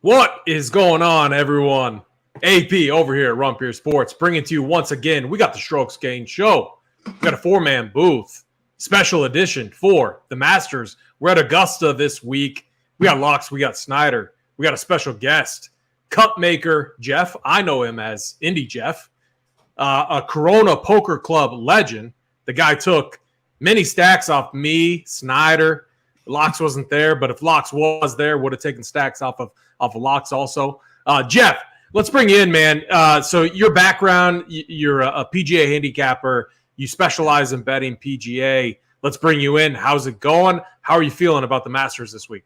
What is going on, everyone? AP over here at Rumpier Sports, bringing to you once again. We got the Strokes Gain Show. We got a four-man booth, special edition for the Masters. We're at Augusta this week. We got Locks, we got Snyder, we got a special guest, cup maker Jeff. I know him as Indy Jeff, a Corona Poker Club legend. The guy took many stacks off me, Snyder. Locks wasn't there, but if Locks was there, would have taken stacks off of Locks also. Jeff, let's bring you in, man. So your background, you're a PGA handicapper. You specialize in betting PGA. Let's bring you in. How's it going? How are you feeling about the Masters this week?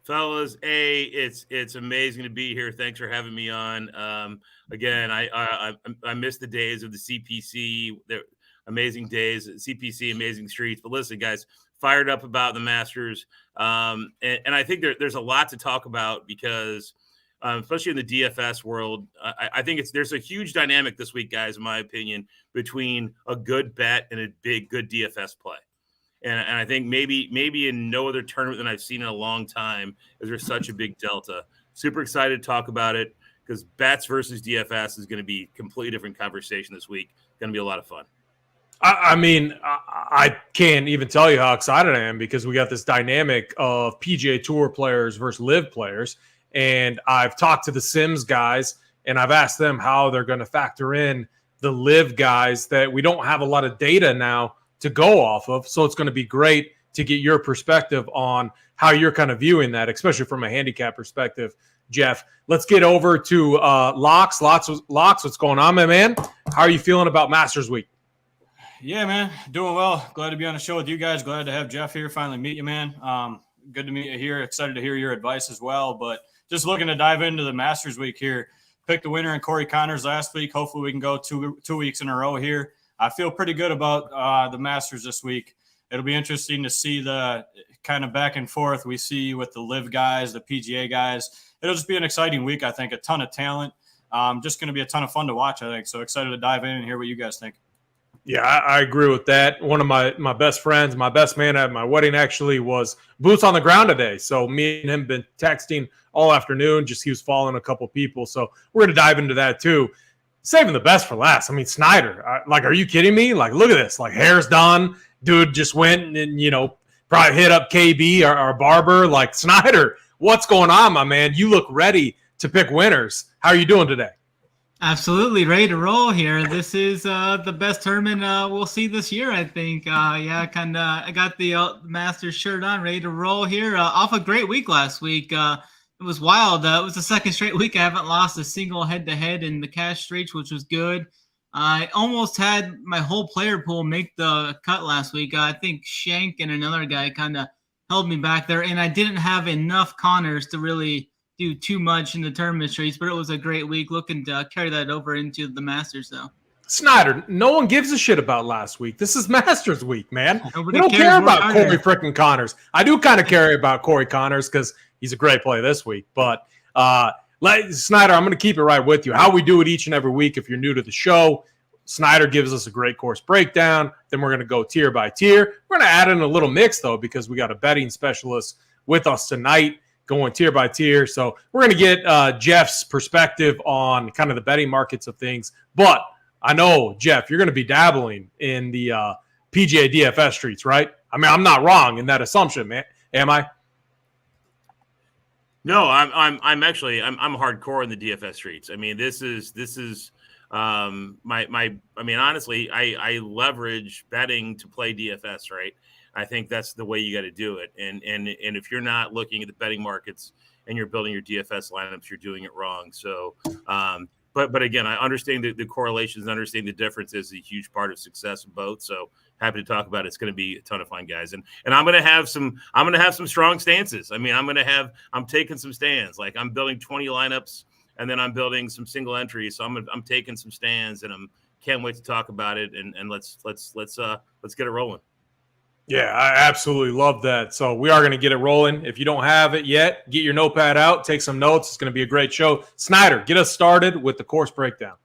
Fellas, it's amazing to be here. Thanks for having me on. Again, I miss the days of the CPC. They're amazing days, CPC, amazing streets. But listen, guys, fired up about the Masters. And I think there's a lot to talk about because, especially in the DFS world, I think there's a huge dynamic this week, guys, in my opinion, between a good bet and a good DFS play. And I think maybe in no other tournament than I've seen in a long time is there such a big delta. Super excited to talk about it because bets versus DFS is going to be a completely different conversation this week. Going to be a lot of fun. I mean, I can't even tell you how excited I am because we got this dynamic of PGA Tour players versus live players. And I've talked to the Sims guys, and I've asked them how they're going to factor in the live guys that we don't have a lot of data now to go off of. So it's going to be great to get your perspective on how you're kind of viewing that, especially from a handicap perspective, Jeff. Let's get over to Locks. Locks, what's going on, my man? How are you feeling about Masters Week? Yeah, man, doing well. Glad to be on the show with you guys. Glad to have Jeff here. Finally meet you, man. Good to meet you here. Excited to hear your advice as well. But just looking to dive into the Masters Week here. Picked the winner in Corey Connors last week. Hopefully we can go two weeks in a row here. I feel pretty good about the Masters this week. It'll be interesting to see the kind of back and forth we see with the live guys, the PGA guys. It'll just be an exciting week, I think. A ton of talent. Just going to be a ton of fun to watch, I think. So excited to dive in and hear what you guys think. Yeah, I agree with that. One of my best friends, my best man at my wedding actually was boots on the ground today. So me and him been texting all afternoon. Just he was following a couple people. So we're going to dive into that too. Saving the best for last. I mean, Snyder, are you kidding me? Like, look at this. Like, hair's done. Dude just went and, probably hit up KB, our barber. Like, Snyder, what's going on, my man? You look ready to pick winners. How are you doing today? Absolutely ready to roll here. This is the best tournament we'll see this year, I think. I got the Masters shirt on, ready to roll here. Off a great week last week. It was wild. It was the second straight week I haven't lost a single head-to-head in the cash streaks, which was good. I almost had my whole player pool make the cut last week. I think Shank and another guy kind of held me back there, and I didn't have enough Connors to really do too much in the tournament streets, but it was a great week. Looking to carry that over into the Masters, though. Snyder, no one gives a shit about last week. This is Masters Week, man. Nobody we don't care about Corey freaking Connors. I do kind of care about Corey Connors because he's a great play this week. But Snyder, I'm going to keep it right with you. How we do it each and every week, if you're new to the show, Snyder gives us a great course breakdown. Then we're going to go tier by tier. We're going to add in a little mix, though, because we got a betting specialist with us tonight, going tier by tier. So we're going to get Jeff's perspective on kind of the betting markets of things. But I know, Jeff, you're going to be dabbling in the PGA DFS streets, right? I mean, I'm not wrong in that assumption, man. Am I? No, I'm hardcore in the DFS streets. I mean, this is honestly, I leverage betting to play DFS, right? I think that's the way you got to do it. And if you're not looking at the betting markets and you're building your DFS lineups, you're doing it wrong. So, but again, I understand the correlations and understand the difference is a huge part of success in both. So happy to talk about it. It's going to be a ton of fun, guys. And I'm going to have some strong stances. I mean, I'm taking some stands. Like I'm building 20 lineups and then I'm building some single entries. So I'm taking some stands and can't wait to talk about it. And let's get it rolling. Yeah, I absolutely love that. So we are going to get it rolling. If you don't have it yet, get your notepad out, take some notes. It's going to be a great show. Snyder, get us started with the course breakdown.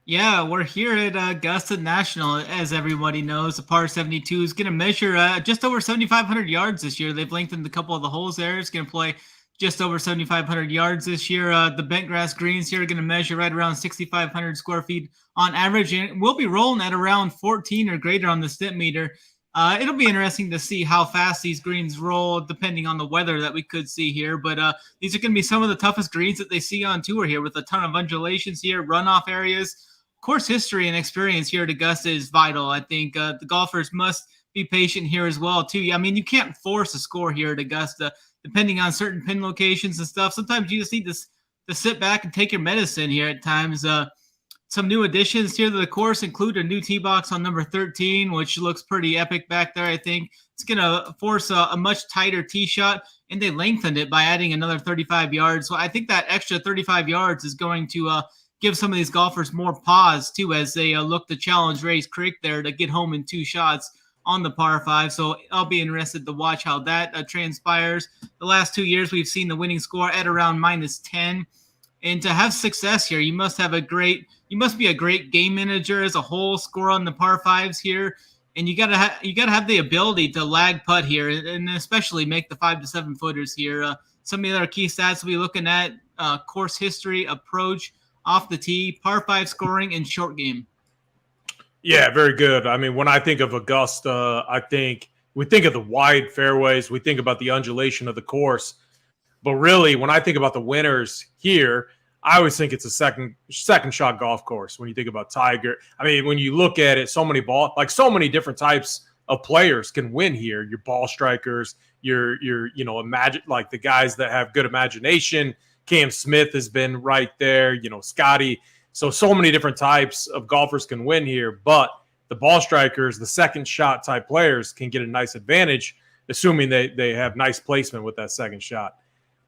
Yeah, we're here at Augusta National. As everybody knows, the par 72 is going to measure just over 7,500 yards this year. They've lengthened a couple of the holes there. It's going to play just over 7,500 yards this year. The bent grass greens here are going to measure right around 6,500 square feet on average, and we'll be rolling at around 14 or greater on the stimp meter. It'll be interesting to see how fast these greens roll, depending on the weather that we could see here. But these are going to be some of the toughest greens that they see on tour here, with a ton of undulations here, runoff areas. Course history and experience here at Augusta is vital. I think the golfers must be patient here as well, too. I mean, you can't force a score here at Augusta, depending on certain pin locations and stuff. Sometimes you just need to sit back and take your medicine here at times. Some new additions here to the course include a new tee box on number 13, which looks pretty epic back there, I think. It's going to force a much tighter tee shot, and they lengthened it by adding another 35 yards. So I think that extra 35 yards is going to give some of these golfers more pause, too, as they look to challenge Rae's Creek there to get home in 2 shots on the par 5. So I'll be interested to watch how that transpires. The last 2 years, we've seen the winning score at around -10. And to have success here, you must be a great game manager as a whole, score on the par 5s here. And you gotta have the ability to lag putt here, and especially make the 5 to 7 footers here. Some of the other key stats we'll be looking at: course history, approach, off the tee, par 5 scoring, and short game. Yeah, very good. I mean, when I think of Augusta, we think of the wide fairways, we think about the undulation of the course. But really, when I think about the winners here, I always think it's a second shot golf course. When you think about Tiger, I mean, when you look at it, so many different types of players can win here. Your ball strikers, your imagine, like the guys that have good imagination. Cam Smith has been right there, Scotty. So many different types of golfers can win here, but the ball strikers, the second shot type players can get a nice advantage, assuming they have nice placement with that second shot.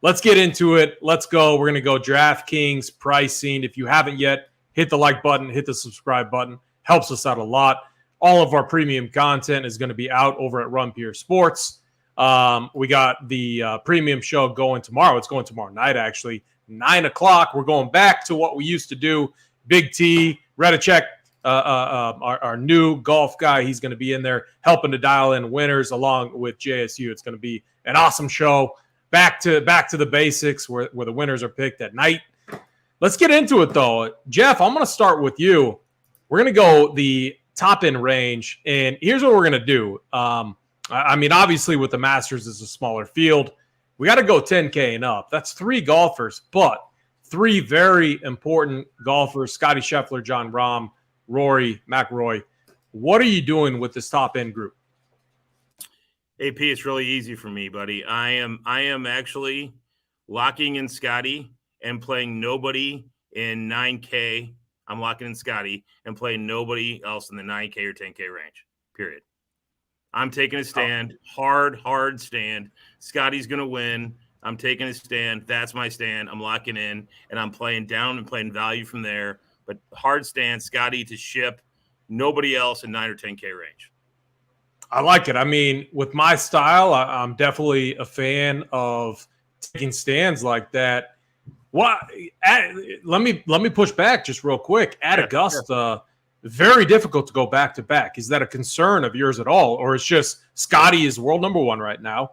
Let's get into it. Let's go. We're going to go DraftKings pricing. If you haven't yet, hit the like button, hit the subscribe button. Helps us out a lot. All of our premium content is going to be out over at Run Pure Sports. We got the premium show going tomorrow. It's going tomorrow night, actually, 9 o'clock. We're going back to what we used to do. Big T, Redicek, our new golf guy. He's going to be in there helping to dial in winners along with JSU. It's going to be an awesome show. Back to the basics where the winners are picked at night. Let's get into it, though. Jeff, I'm going to start with you. We're going to go the top end range, and here's what we're going to do. I mean, obviously, with the Masters, it's a smaller field. We got to go 10K and up. That's 3 golfers, but 3 very important golfers: Scotty Scheffler, Jon Rahm, Rory McIlroy. What are you doing with this top end group? AP, it's really easy for me, buddy. I am actually locking in Scotty and playing nobody in 9K. I'm locking in Scotty and playing nobody else in the 9K or 10K range, period. I'm taking a stand, hard stand. Scotty's going to win. I'm taking a stand. That's my stand. I'm locking in, and I'm playing down and playing value from there. But hard stand, Scotty to ship, nobody else in 9 or 10K range. I like it. I mean, with my style, I'm definitely a fan of taking stands like that. Let me push back just real quick. At Augusta, very difficult to go back to back. Is that a concern of yours at all, or it's just Scotty is world number 1 right now?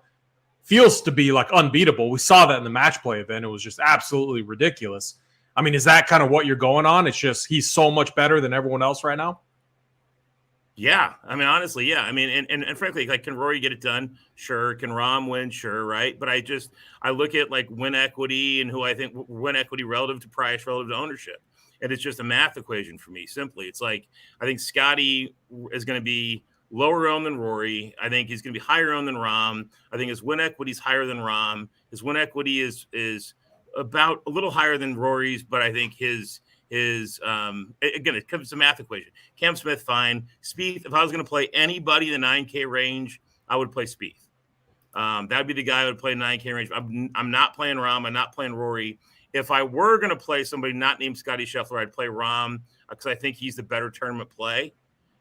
Feels to be like unbeatable. We saw that in the match play event. It was just absolutely ridiculous. I mean, is that kind of what you're going on? It's just he's so much better than everyone else right now. Yeah, I mean, honestly, yeah. I mean, and frankly, like, can Rory get it done? Sure. Can Rahm win? Sure, right? But I look at like win equity and who I think win equity relative to price, relative to ownership, and it's just a math equation for me. Simply, it's like I think Scotty is going to be lower owned than Rory. I think he's going to be higher owned than Rahm. I think his win equity is higher than Rahm. His win equity is about a little higher than Rory's, but I think his again, it comes to math equation. Cam Smith, fine. Spieth, if I was going to play anybody in the 9K range, I would play Spieth. That'd be the guy I would play in 9K range. I'm not playing Rahm. I'm not playing Rory. If I were going to play somebody not named Scotty Scheffler, I'd play Rahm because I think he's the better tournament play.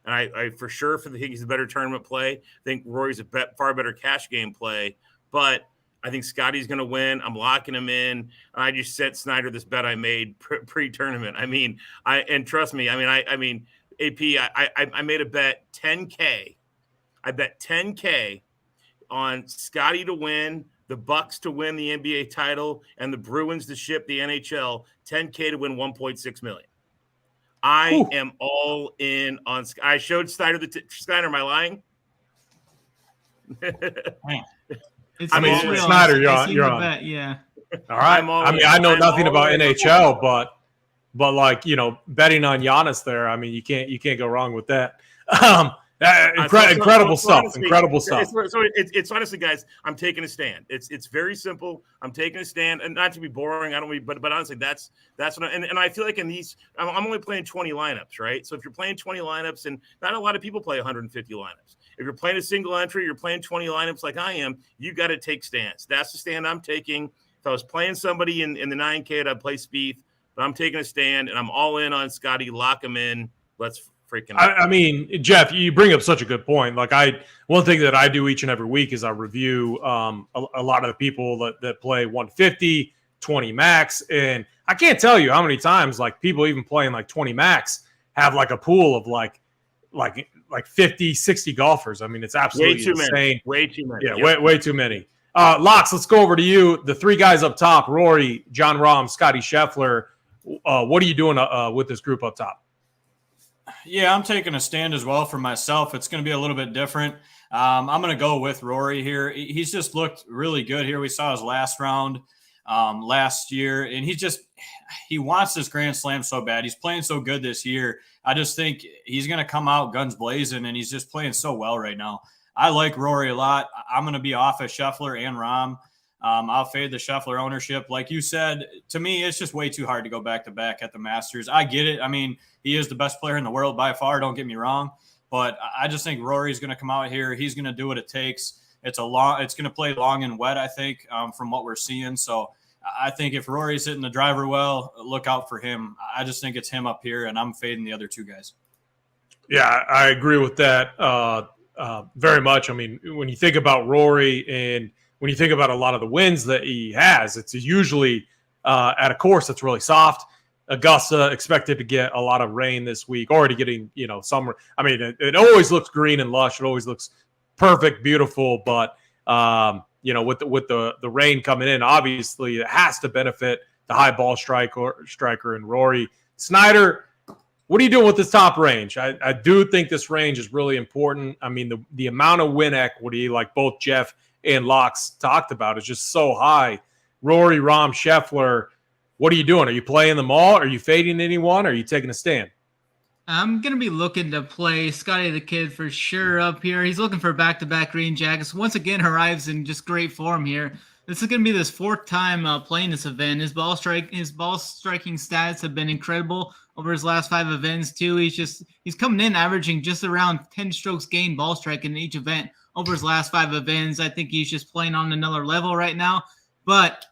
And I for sure think he's the better tournament play. I think Rory's a far better cash game play. But I think Scotty's going to win. I'm locking him in. I just sent Snyder this bet I made pre-tournament. I mean, and trust me. I mean, AP. I made a bet 10K. I bet 10K on Scotty to win the Bucks to win the NBA title, and the Bruins to ship the NHL, 10K to win 1.6 million. I am all in on. I showed Steiner Steiner. Am I lying? Snyder, you're on. Bet, yeah. All right. I know nothing about NHL, but like, betting on Giannis there, I mean, you can't go wrong with that. Incredible stuff. It's honestly, guys, I'm taking a stand. It's very simple. I'm taking a stand, and not to be boring. But honestly, that's what. And I feel like in these, I'm only playing 20 lineups, right? So if you're playing 20 lineups, and not a lot of people play 150 lineups. If you're playing a single entry, you're playing 20 lineups like I am. You got to take stands. That's the stand I'm taking. If I was playing somebody in the 9K, I'd play Spieth, but I'm taking a stand, and I'm all in on Scotty. Lock him in. Let's freaking. I mean, Jeff, you bring up such a good point. Like one thing that I do each and every week is I review a lot of the people that play 150, 20 max, and I can't tell you how many times like people even playing like 20 max have like a pool of like 50, 60 golfers. I mean, it's absolutely insane. Way too many. Yeah, way too many. Locks, let's go over to you. The three guys up top: Rory, Jon Rahm, Scotty Scheffler. What are you doing with this group up top? Yeah, I'm taking a stand as well for myself. It's going to be a little bit different. I'm going to go with Rory here. He's just looked really good here. We saw his last round last year, and he wants this Grand Slam so bad. He's playing so good this year. I just think he's going to come out guns blazing, and he's just playing so well right now. I like Rory a lot. I'm going to be off of Scheffler and Rahm. I'll fade the Scheffler ownership. Like you said, to me, it's just way too hard to go back-to-back at the Masters. I get it. I mean, he is the best player in the world by far. Don't get me wrong. But I just think Rory's going to come out here. He's going to do what it takes. It's going to play long and wet, I think, from what we're seeing. So I think if Rory's hitting the driver well, look out for him. I just think it's him up here, and I'm fading the other two guys. Yeah, I agree with that very much. I mean, when you think about Rory and when you think about a lot of the wins that he has, it's usually at a course that's really soft. Augusta expected to get a lot of rain this week, already getting, summer. I mean, it always looks green and lush. It always looks perfect, beautiful. But, with the rain coming in, obviously it has to benefit the high ball striker and Rory. Snyder, what are you doing with this top range? I do think this range is really important. I mean, the amount of win equity, like both Jeff and Locks talked about, is just so high. Rory, Rahm, Scheffler, what are you doing? Are you playing them all? Are you fading anyone? Or are you taking a stand? I'm going to be looking to play Scotty the Kid for sure up here. He's looking for back-to-back green jackets. Once again, arrives in just great form here. This is going to be his fourth time playing this event. His ball striking stats have been incredible over his last 5 events too. He's coming in averaging just around 10 strokes gained ball striking in each event over his last 5 events. I think he's just playing on another level right now. But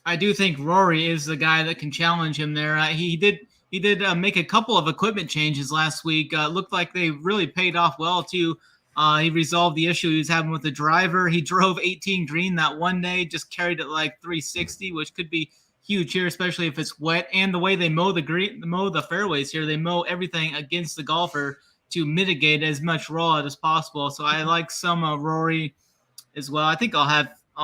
I do think Rory is the guy that can challenge him there. He did make a couple of equipment changes last week. Looked like they really paid off well too. He resolved the issue he was having with the driver. He drove 18 green that one day, just carried it like 360, which could be huge here, especially if it's wet. And the way they mow the fairways here, they mow everything against the golfer to mitigate as much rollout as possible. So I like some Rory as well. I think I'll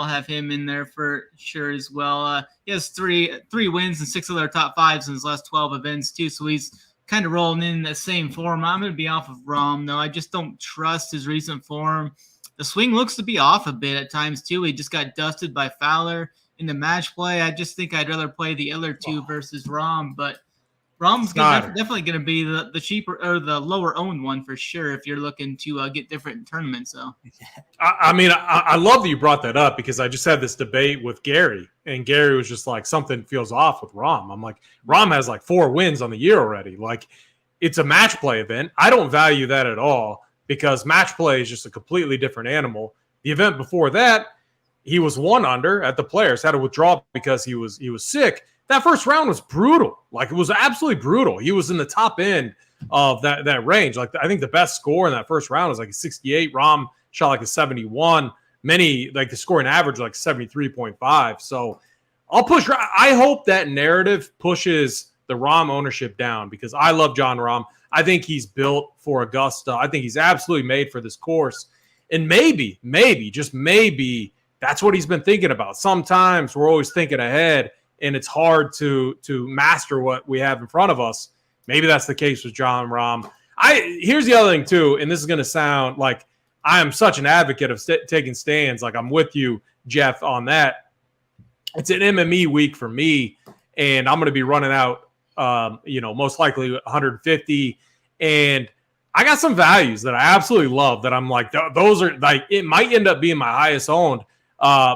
have him in there for sure as well. He has three wins and 6 of their top 5s in his last 12 events too. So he's kind of rolling in the same form. I'm going to be off of Rahm though. I just don't trust his recent form. The swing looks to be off a bit at times too. He just got dusted by Fowler in the match play. I just think I'd rather play the other two versus Rahm, but Rahm's definitely going to be the cheaper or the lower owned one for sure if you're looking to get different tournaments. So, I love that you brought that up because I just had this debate with Gary, and Gary was just like, something feels off with Rahm. I'm like, Rahm has like 4 wins on the year already. Like, it's a match play event. I don't value that at all because match play is just a completely different animal. The event before that, he was 1 under at the Players, had to withdraw because he was sick. That first round was brutal. Like, it was absolutely brutal. He was in the top end of that range. Like, I think the best score in that first round was like a 68. Rahm shot like a 71. Many, like the scoring average, like 73.5. So I'll push. I hope that narrative pushes the Rahm ownership down because I love Jon Rahm. I think he's built for Augusta. I think he's absolutely made for this course. And maybe, just maybe, that's what he's been thinking about. Sometimes we're always thinking ahead, and it's hard to master what we have in front of us. Maybe that's the case with John Rahm. Here's the other thing too, and this is going to sound like I am such an advocate of taking stands. Like I'm with you, Jeff, on that. It's an MME week for me, and I'm going to be running out, most likely 150, and I got some values that I absolutely love that I'm like, those are like, it might end up being my highest owned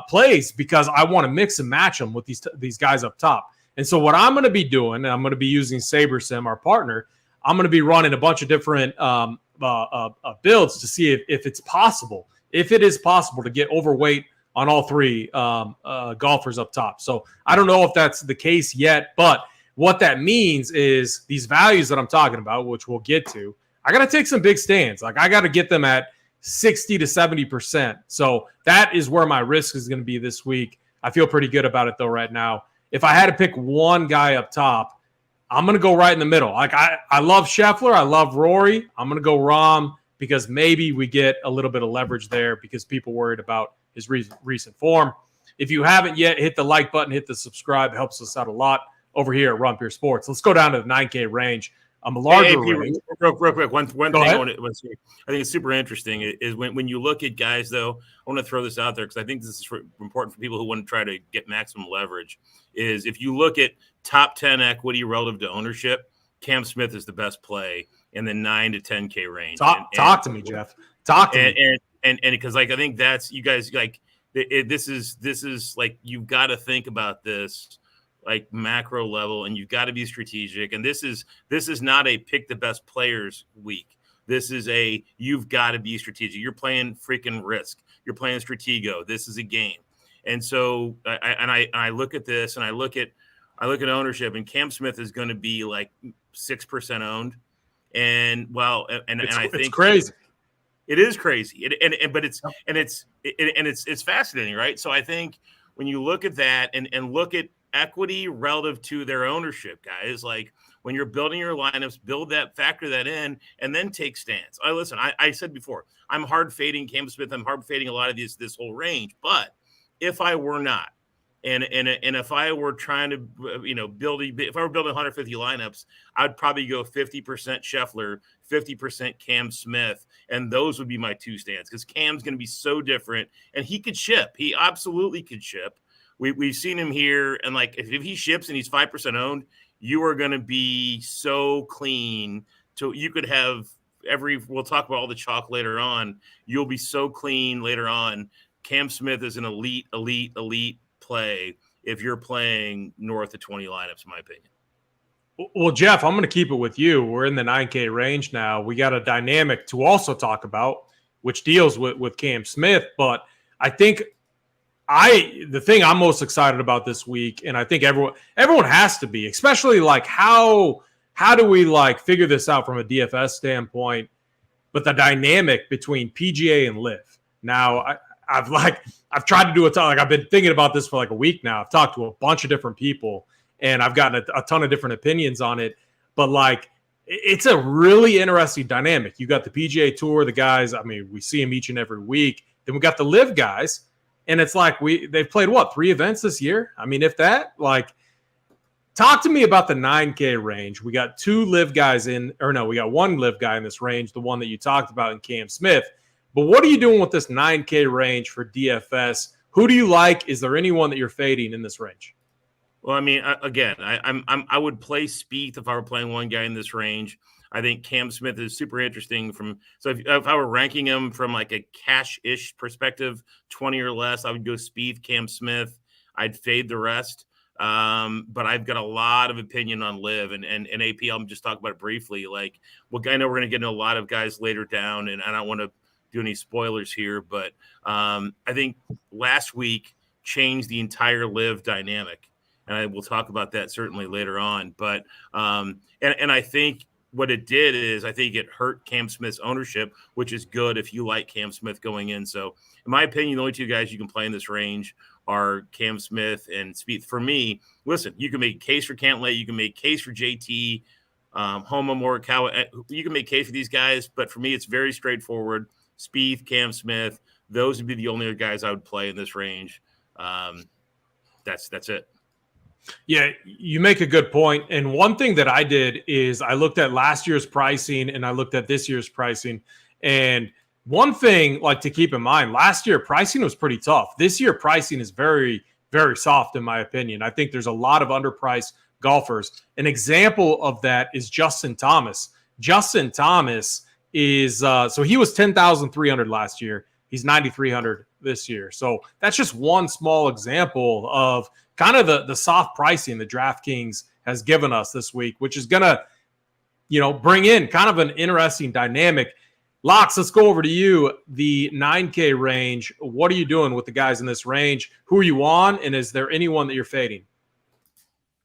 plays because I want to mix and match them with these guys up top. And so what I'm going to be doing, and I'm going to be using SaberSim, our partner, I'm going to be running a bunch of different builds to see if it's possible, if it is possible to get overweight on all three golfers up top. So I don't know if that's the case yet, but what that means is these values that I'm talking about, which we'll get to, I got to take some big stands. Like I got to get them at 60 to 70%. So that is where my risk is going to be this week. I feel pretty good about it though right now. If I had to pick one guy up top, I'm going to go right in the middle. Like I love Scheffler. I love Rory. I'm going to go Rahm because maybe we get a little bit of leverage there because people worried about his recent form. If you haven't yet, hit the like button, hit the subscribe. It helps us out a lot over here at Rump Your Sports. Let's go down to the 9K range. A larger range. Real quick. One thing I think is super interesting is when you look at guys, though, I want to throw this out there because I think this is important for people who want to try to get maximum leverage, is if you look at top 10 equity relative to ownership, Cam Smith is the best play in the 9 to 10K range. Talk to me, Jeff. Talk to me. And because like I think that's you guys like this is like you've got to think about this like macro level, and you've got to be strategic. And this is not a pick the best players week. This is you've got to be strategic. You're playing freaking Risk. You're playing Stratego. This is a game. And so I look at this and I look at ownership, and Cam Smith is going to be like 6% owned. And I think it's crazy. It is crazy. It's fascinating, right? So I think when you look at that and look at equity relative to their ownership, guys, like when you're building your lineups, factor that in, and then take stands. I said before, I'm hard fading Cam Smith. I'm hard fading a lot of this whole range. But if I were not, and if I were trying to, if I were building 150 lineups, I'd probably go 50% Scheffler, 50% Cam Smith, and those would be my two stands because Cam's going to be so different, and he could ship. He absolutely could ship. We've seen him here, and like if he ships and he's 5% owned, you are going to be so clean. So you could have we'll talk about all the chalk later on. You'll be so clean later on. Cam Smith is an elite play if you're playing north of 20 lineups, in my opinion. Well, Jeff, I'm going to keep it with you. We're in the 9K range now. We got a dynamic to also talk about, which deals with Cam Smith. But I think the thing I'm most excited about this week, and I think everyone has to be, especially like how do we like figure this out from a DFS standpoint, but the dynamic between PGA and LIV. Now, I've tried to do I've been thinking about this for like a week now. I've talked to a bunch of different people, and I've gotten a ton of different opinions on it. But like, it's a really interesting dynamic. You got the PGA Tour, the guys. I mean, we see them each and every week. Then we got the LIV guys. And it's like they've played 3 events this year? I mean, if that, like, talk to me about the 9K range. We got 2 LIV guys we got 1 LIV guy in this range, the one that you talked about in Cam Smith. But what are you doing with this 9K range for DFS? Who do you like? Is there anyone that you're fading in this range? Well, I mean, again, I would play Spieth if I were playing one guy in this range. I think Cam Smith is super interesting if I were ranking him from like a cash-ish perspective, 20 or less, I would go Spieth, Cam Smith. I'd fade the rest. But I've got a lot of opinion on LIV and AP. I'll just talk about it briefly. Like, well, I know we're going to get into a lot of guys later down, and I don't want to do any spoilers here, but I think last week changed the entire LIV dynamic. And I will talk about that certainly later on. But and I think what it did is I think it hurt Cam Smith's ownership, which is good if you like Cam Smith going in. So in my opinion, the only 2 guys you can play in this range are Cam Smith and Spieth. For me, listen, you can make a case for Cantlay. You can make a case for JT, Homa, Morikawa. You can make a case for these guys. But for me, it's very straightforward. Spieth, Cam Smith, those would be the only guys I would play in this range. That's it. Yeah, you make a good point. And one thing that I did is I looked at last year's pricing and I looked at this year's pricing. And one thing like to keep in mind, last year pricing was pretty tough. This year pricing is very, very soft in my opinion. I think there's a lot of underpriced golfers. An example of that is Justin Thomas. Justin Thomas is so he was 10,300 last year. He's 9,300 this year. So that's just one small example of kind of the soft pricing that DraftKings has given us this week, which is going to, bring in kind of an interesting dynamic. Locks, let's go over to you. The 9K range. What are you doing with the guys in this range? Who are you on? And is there anyone that you're fading?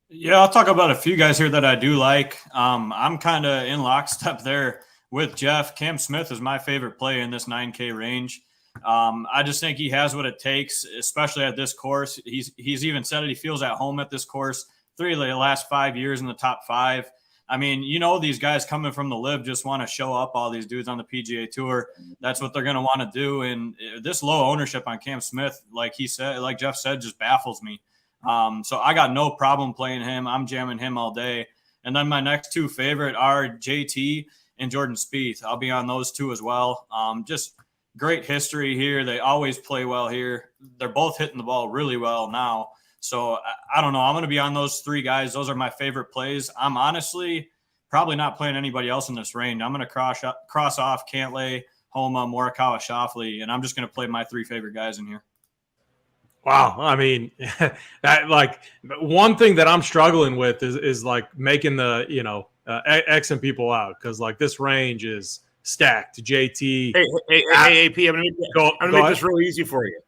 Yeah, I'll talk about a few guys here that I do like. I'm kind of in lockstep there with Jeff. Cam Smith is my favorite play in this 9K range. I just think he has what it takes, especially at this course. He's even said it. He feels at home at this course. 3 of the last 5 years in the top 5. I mean, these guys coming from the LIV just want to show up all these dudes on the PGA Tour. That's what they're going to want to do. And this low ownership on Cam Smith, like Jeff said, just baffles me. So I got no problem playing him. I'm jamming him all day. And then my next 2 favorite are JT and Jordan Spieth. I'll be on those 2 as well. Just great history here. They always play well here. They're both hitting the ball really well now. So I don't know. I'm going to be on those 3 guys. Those are my favorite plays. I'm honestly probably not playing anybody else in this range. I'm going to cross off Cantlay, Homa, Morikawa, Schauffele, and I'm just going to play my 3 favorite guys in here. Wow. I mean, that like one thing that I'm struggling with is like making the, Xing people out because like this range is stacked. JT. Hey, AP, I'm gonna make this real easy for you.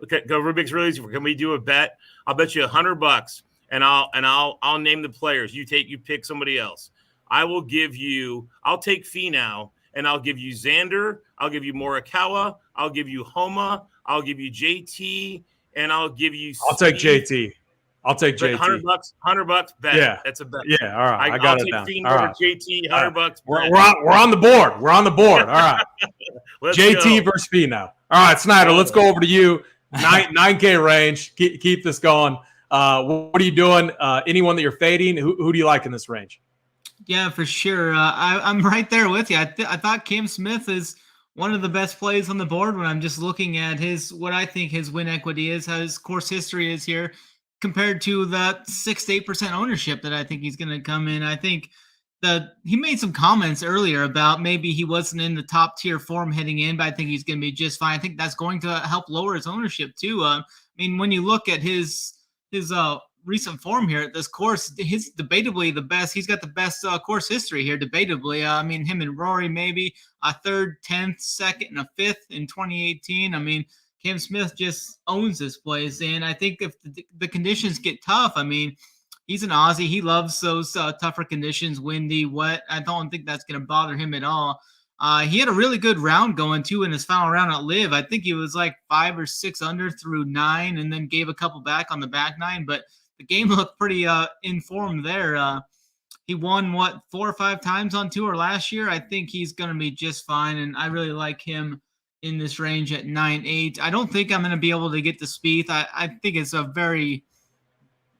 Okay, go Rubik's real easy for you. Can we do a bet? I'll bet you $100 and I'll name the players. You pick somebody else. I'll take Finau and I'll give you Xander, I'll give you Morikawa, I'll give you Homa, I'll give you JT. And I'll give you. I'll take JT. $100. $100 bet. Yeah, that's a bet. Yeah, all right. I got it down. All right. JT, $100. We're on the board. We're on the board. All right. JT versus Finau. All right, Snyder. Let's go over to you. 9K range. Keep this going. What are you doing? Anyone that you're fading? Who do you like in this range? Yeah, for sure. I'm right there with you. I thought Cam Smith is one of the best plays on the board when I'm just looking at what I think his win equity is, how his course history is here compared to the 6 to 8% ownership that I think he's going to come in. I think that he made some comments earlier about maybe he wasn't in the top tier form heading in, but I think he's going to be just fine. I think that's going to help lower his ownership too. I mean, when you look at his recent form here at this course, he's debatably the best. He's got the best course history here, debatably. I mean, him and Rory maybe a 3rd, 10th, 2nd, and a 5th in 2018. I mean, Cam Smith just owns this place. And I think if the conditions get tough, I mean, he's an Aussie. He loves those tougher conditions, windy, wet. I don't think that's going to bother him at all. He had a really good round going, too, in his final round at LIV. I think he was like 5 or 6 under through 9 and then gave a couple back on the back 9. But the game looked pretty informed there. He won, 4 or 5 times on tour last year. I think he's going to be just fine, and I really like him in this range at 9.8. I don't think I'm going to be able to get the Spieth. I think it's a very,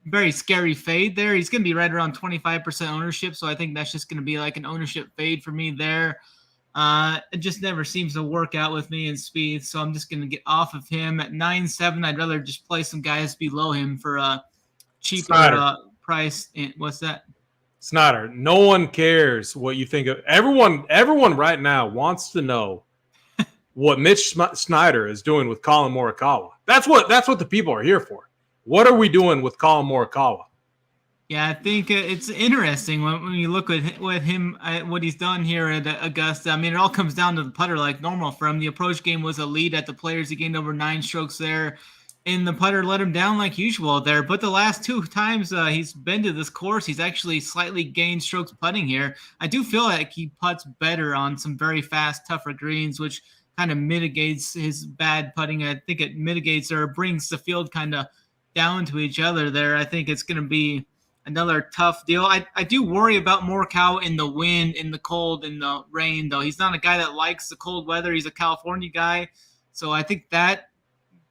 very scary fade there. He's going to be right around 25% ownership, so I think that's just going to be like an ownership fade for me there. It just never seems to work out with me in Spieth, so I'm just going to get off of him at 9.7. I'd rather just play some guys below him for cheaper price. What's that? Snyder, no one cares what you think of. Everyone right now wants to know what Mitch Snyder is doing with Colin Morikawa. That's what the people are here for. What are we doing with Colin Morikawa? Yeah, I think it's interesting when you look at him, what he's done here at Augusta. I mean, it all comes down to the putter like normal for him. The approach game was a lead at the Players. He gained over 9 strokes there. And the putter let him down like usual there. But the last 2 times he's been to this course, he's actually slightly gained strokes putting here. I do feel like he putts better on some very fast, tougher greens, which kind of mitigates his bad putting. I think it mitigates or brings the field kind of down to each other there. I think it's going to be another tough deal. I do worry about Morikawa in the wind, in the cold, in the rain, though. He's not a guy that likes the cold weather. He's a California guy. So I think that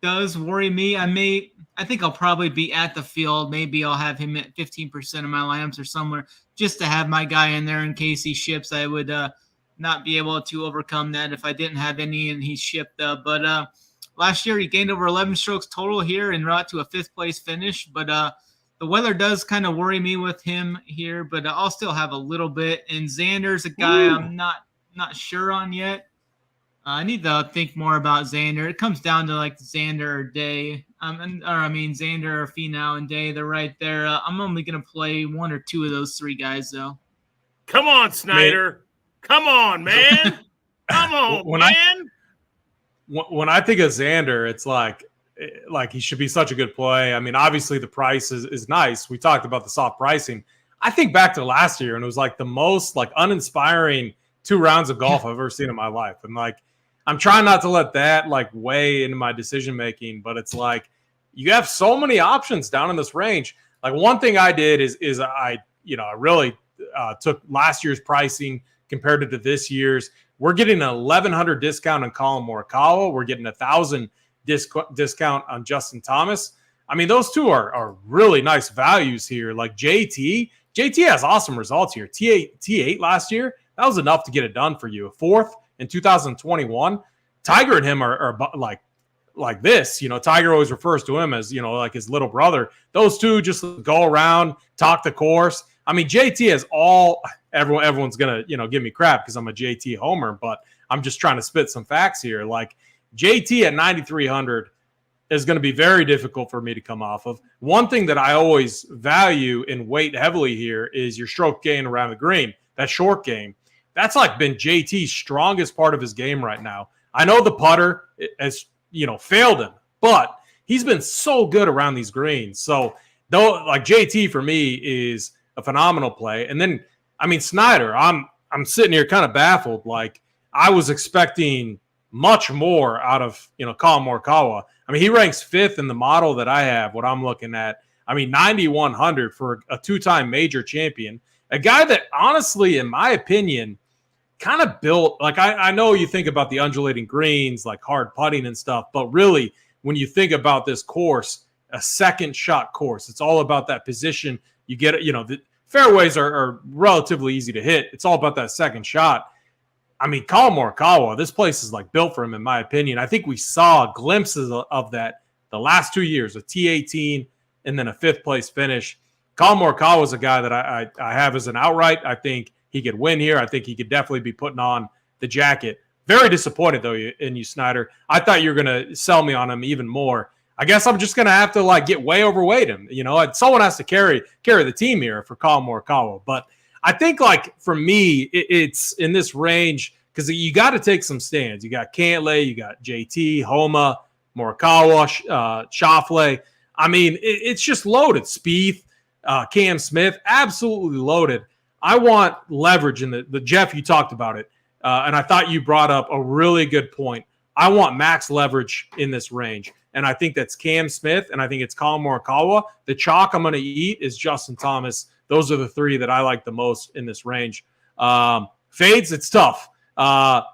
does worry me. I think I'll probably be at the field. Maybe I'll have him at 15% of my lineups or somewhere just to have my guy in there in case he ships. I would not be able to overcome that if I didn't have any and he shipped. But last year he gained over 11 strokes total here and route to a 5th place finish. But the weather does kind of worry me with him here, but I'll still have a little bit. And Xander's a guy I'm not sure on yet. I need to think more about Xander. It comes down to like Xander or Day. Xander or Finau and Day. They're right there. I'm only going to play 1 or 2 of those 3 guys, though. Come on, Snyder. Come on, man. Come on, man. When I think of Xander, it's like he should be such a good play. I mean, obviously the price is nice. We talked about the soft pricing. I think back to last year, and it was like the most like uninspiring 2 rounds of golf I've ever seen in my life. And like, I'm trying not to let that like weigh into my decision making, but it's like you have so many options down in this range. Like one thing I did is I really took last year's pricing compared to this year's. We're getting an 1,100 discount on Colin Morikawa. We're getting 1,000 discount on Justin Thomas. I mean, those 2 are really nice values here. Like JT has awesome results here. T8 last year, that was enough to get it done for you. A 4th in 2021. Tiger and him are like this. Tiger always refers to him as, like his little brother. Those 2 just go around, talk the course. I mean, JT has everyone's going to, give me crap because I'm a JT homer, but I'm just trying to spit some facts here. Like JT at 9,300 is going to be very difficult for me to come off of. One thing that I always value and weight heavily here is your stroke gain around the green, that short game. That's like been JT's strongest part of his game right now. I know the putter has, failed him, but he's been so good around these greens. So though, like JT for me is a phenomenal play. And then, I mean, Snyder, I'm sitting here kind of baffled. Like I was expecting much more out of, Colin Morikawa. I mean, he ranks 5th in the model that I have, what I'm looking at. I mean, 9,100 for a 2-time major champion, a guy that honestly, in my opinion, kind of built, like I know you think about the undulating greens, like hard putting and stuff, but really when you think about this course, a second shot course, it's all about that position. You get it, the fairways are relatively easy to hit. It's all about that second shot. I mean, Colin Morikawa, this place is like built for him, in my opinion. I think we saw glimpses of that the last 2 years, a T18 and then a 5th place finish. Colin Morikawa is a guy that I have as an outright. I think he could win here. I think he could definitely be putting on the jacket. Very disappointed, though, in you, Snyder. I thought you were going to sell me on him even more. I guess I'm just going to have to, like, get way overweight him. Someone has to carry the team here for Colin Morikawa. But I think, like, for me, it's in this range because you got to take some stands. You got Cantlay, you got JT, Homa, Morikawa, Schauffele. I mean, it's just loaded. Spieth, Cam Smith, absolutely loaded. I want leverage in the Jeff, you talked about it, and I thought you brought up a really good point. I want max leverage in this range, and I think that's Cam Smith, and I think it's Colin Morikawa. The chalk I'm going to eat is Justin Thomas. Those are the 3 that I like the most in this range. Fades, it's tough.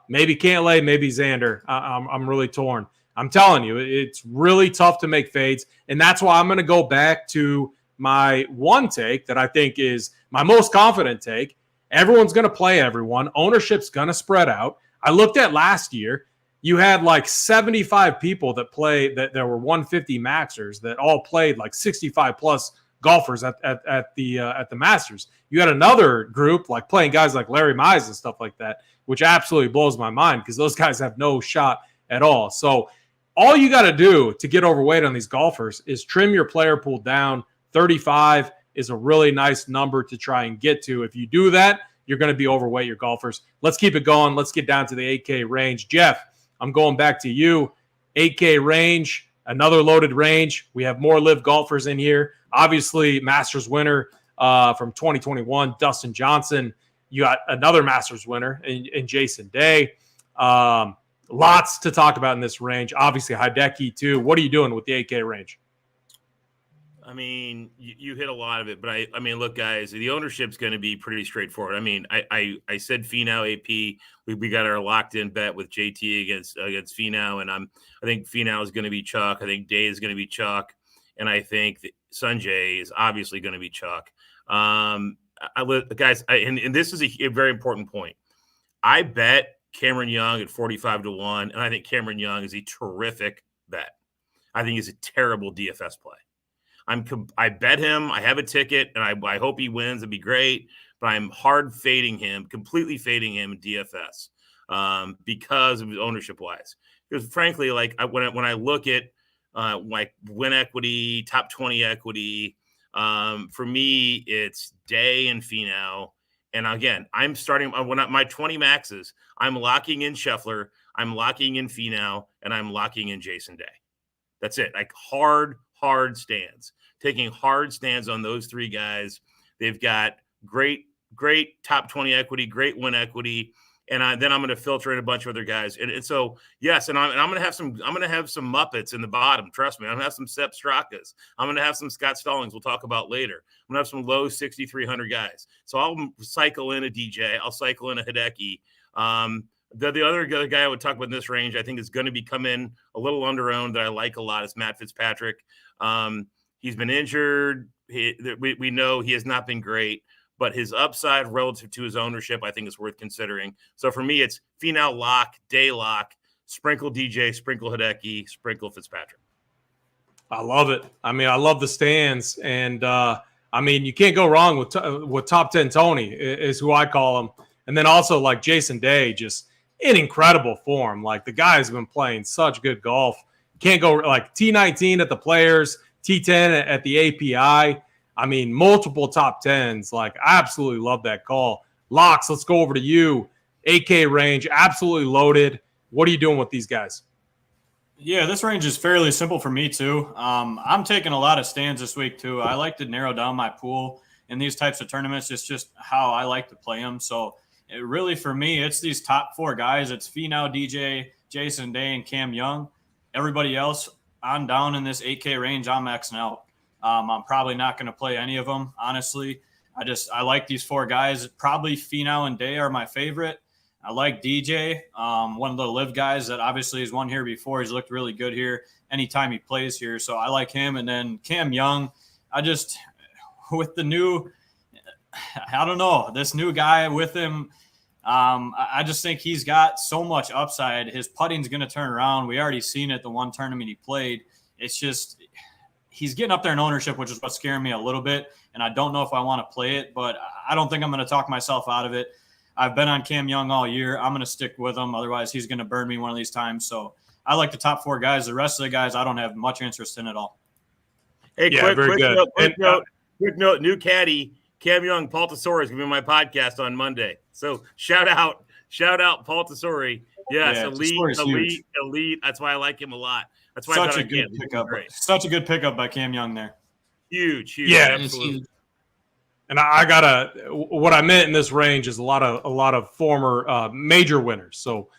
Maybe Cantlay, maybe Xander. I'm really torn. I'm telling you, it's really tough to make fades, and that's why I'm going to go back to my one take that I think is my most confident take. Everyone's going to play everyone. Ownership's going to spread out. I looked at last year. You had like 75 people that play that there were 150 maxers that all played like 65 plus golfers at the Masters. You had another group like playing guys like Larry Mize and stuff like that, which absolutely blows my mind because those guys have no shot at all. So all you got to do to get overweight on these golfers is trim your player pool down. 35 is a really nice number to try and get to. If you do that, you're going to be overweight your golfers. Let's keep it going. Let's get down to the 8K range. Jeff, I'm going back to you. 8K range, another loaded range. We have more live golfers in here. Obviously, Masters winner from 2021, Dustin Johnson. You got another Masters winner in Jason Day. Lots to talk about in this range. Obviously, Hideki too. What are you doing with the 8K range? I mean, you hit a lot of it, but I mean, look, guys, the ownership's going to be pretty straightforward. I mean, I said Finau AP. We got our locked in bet with JT against Finau, and I think Finau is going to be chalk. I think Day is going to be chalk, and I think that Sanjay is obviously going to be chalk. Guys, and this is a very important point. I bet Cameron Young at 45-1, and I think Cameron Young is a terrific bet. I think he's a terrible DFS play. I bet him. I have a ticket, and I hope he wins. It'd be great, but I'm hard fading him, completely fading him in DFS because of his ownership wise. Because frankly, like when I look at like win equity, top 20 equity, for me it's Day and Finau. And again, I'm starting my 20 maxes. I'm locking in Scheffler, I'm locking in Finau, and I'm locking in Jason Day. That's it. Like hard stands. Taking hard stands on those three guys. They've got great top 20 equity, great win equity, and then I'm going to filter in a bunch of other guys. And so yes, and I'm going to have some Muppets in the bottom. Trust me, I'm going to have some Sepp Strakas. I'm going to have some Scott Stallings. We'll talk about later. I'm going to have some low 6,300 guys. So I'll cycle in a DJ. I'll cycle in a Hideki. The other guy I would talk about in this range, I think is going to be come in a little under-owned that I like a lot is Matt Fitzpatrick. He's been injured. We know he has not been great, but his upside relative to his ownership, I think, is worth considering. So for me, it's Finau lock, Day lock, sprinkle DJ, sprinkle Hideki, sprinkle Fitzpatrick. I love it. I mean, I love the stands, and I mean, you can't go wrong with top 10 Tony is who I call him, and then also like Jason Day, just in incredible form. Like the guy's been playing such good golf. Can't go like T19 at the Players, T10 at the API. I mean, multiple top 10s. Like, I absolutely love that call. Locks, let's go over to you. 8K range, absolutely loaded. What are you doing with these guys? Yeah, this range is fairly simple for me too. I'm taking a lot of stands this week too. I like to narrow down my pool in these types of tournaments. It's just how I like to play them. So it really, for me, it's these top four guys. It's Finau, DJ, Jason Day, and Cam Young. Everybody else on down in this 8K range, I'm Xing out. I'm probably not going to play any of them, honestly. I like these four guys. Probably Finau and Day are my favorite. I like DJ, one of the live guys that obviously has won here before. He's looked really good here anytime he plays here. So I like him. And then Cam Young, with the new, I don't know, this new guy with him, I just think he's got so much upside. His putting's going to turn around. We already seen it the one tournament he played. It's just he's getting up there in ownership, which is what's scaring me a little bit. And I don't know if I want to play it, but I don't think I'm going to talk myself out of it. I've been on Cam Young all year. I'm going to stick with him. Otherwise, he's going to burn me one of these times. So I like the top four guys. The rest of the guys, I don't have much interest in at all. Hey, yeah, quick note, new caddy, Cam Young, Paul Tesori is going to be on my podcast on Monday. So shout out Paul Tesori. Yes, elite. That's why I like him a lot. That's why such a good pickup. Such a good pickup by Cam Young there. Huge. Yeah, absolutely. huge. And what I meant in this range is a lot of former major winners. So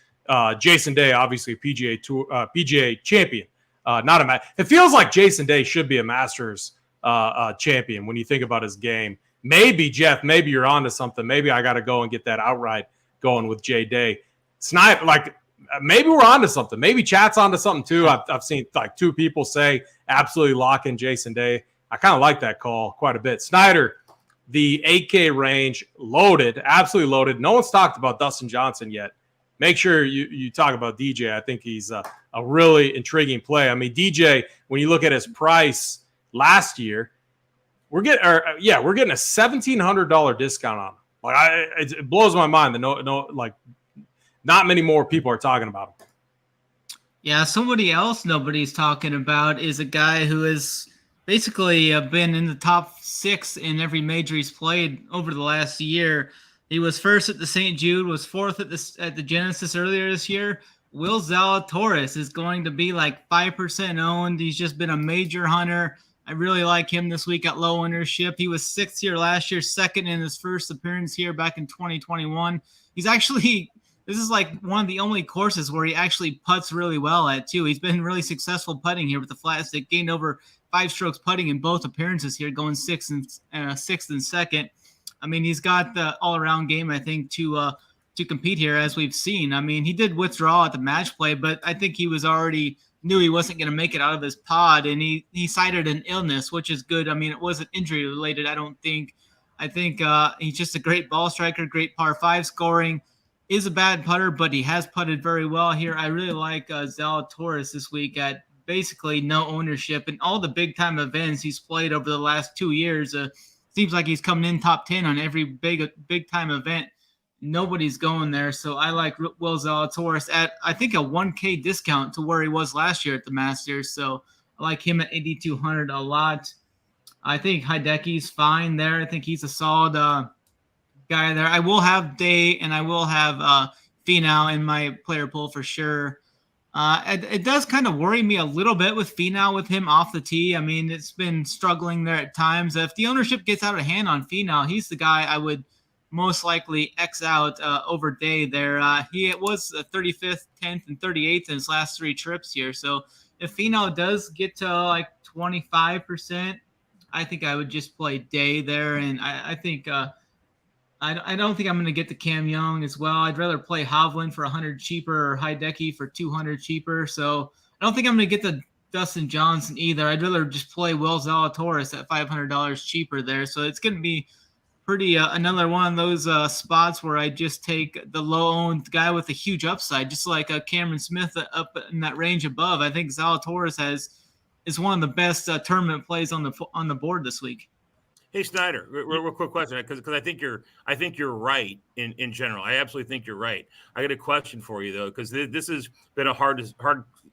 Jason Day, obviously PGA champion, not a. It feels like Jason Day should be a Masters champion when you think about his game. Maybe Jeff, maybe you're onto something. Maybe I got to go and get that outright going with Jay Day. Snipe, like maybe we're onto something. Maybe chat's onto something too. I've seen like two people say absolutely lock in Jason Day. I kind of like that call quite a bit. Snyder. The 8K range loaded, absolutely loaded. No one's talked about Dustin Johnson yet. Make sure you talk about DJ. I think he's a really intriguing play. I mean, DJ, when you look at his price last year, we're getting a $1,700 discount on him. Like it blows my mind that not many more people are talking about him. Yeah, somebody else nobody's talking about is a guy who is basically been in the top 6 in every major he's played over the last year. He was first at the St. Jude, was fourth at the Genesis earlier this year. Will Zalatoris is going to be like 5% owned. He's just been a major hunter. I really like him this week at low ownership. He was 6th here last year, second in his first appearance here back in 2021. He's actually, this is like one of the only courses where he actually putts really well at too. He's been really successful putting here with the flat stick, gained over 5 strokes putting in both appearances here, going sixth and second. I mean, he's got the all-around game, I think, to compete here, as we've seen. I mean, he did withdraw at the match play, but I think he was already knew he wasn't going to make it out of his pod, and he cited an illness, which is good. I mean, it wasn't injury related, I don't think. I think he's just a great ball striker, great par 5 scoring. Is a bad putter, but he has putted very well here. I really like Zalatoris this week at basically no ownership. And all the big-time events he's played over the last 2 years, seems like he's coming in top 10 on every big-time event. Nobody's going there. So I like Will Zalatoris at, I think, a 1K discount to where he was last year at the Masters. So I like him at 8,200 a lot. I think Hideki's fine there. I think he's a solid guy there. I will have Day and I will have Finau in my player pool for sure. It does kind of worry me a little bit with Finau, with him off the tee. I mean, it's been struggling there at times. If the ownership gets out of hand on Finau, he's the guy I would most likely X out over Day there. He was 35th, 10th, and 38th in his last 3 trips here. So if Finau does get to like 25%, I think I would just play Day there. And I think I don't think I'm going to get the Cam Young as well. I'd rather play Hovland for 100 cheaper or Hideki for 200 cheaper. So I don't think I'm going to get the Dustin Johnson either. I'd rather just play Will Zalatoris at $500 cheaper there. So it's going to be pretty another one of those spots where I just take the low-owned guy with a huge upside, just like Cameron Smith up in that range above. I think Zalatoris is one of the best tournament plays on the board this week. Hey Snyder, real quick question, because I think you're right in general. I absolutely think you're right. I got a question for you though, because this has been a hard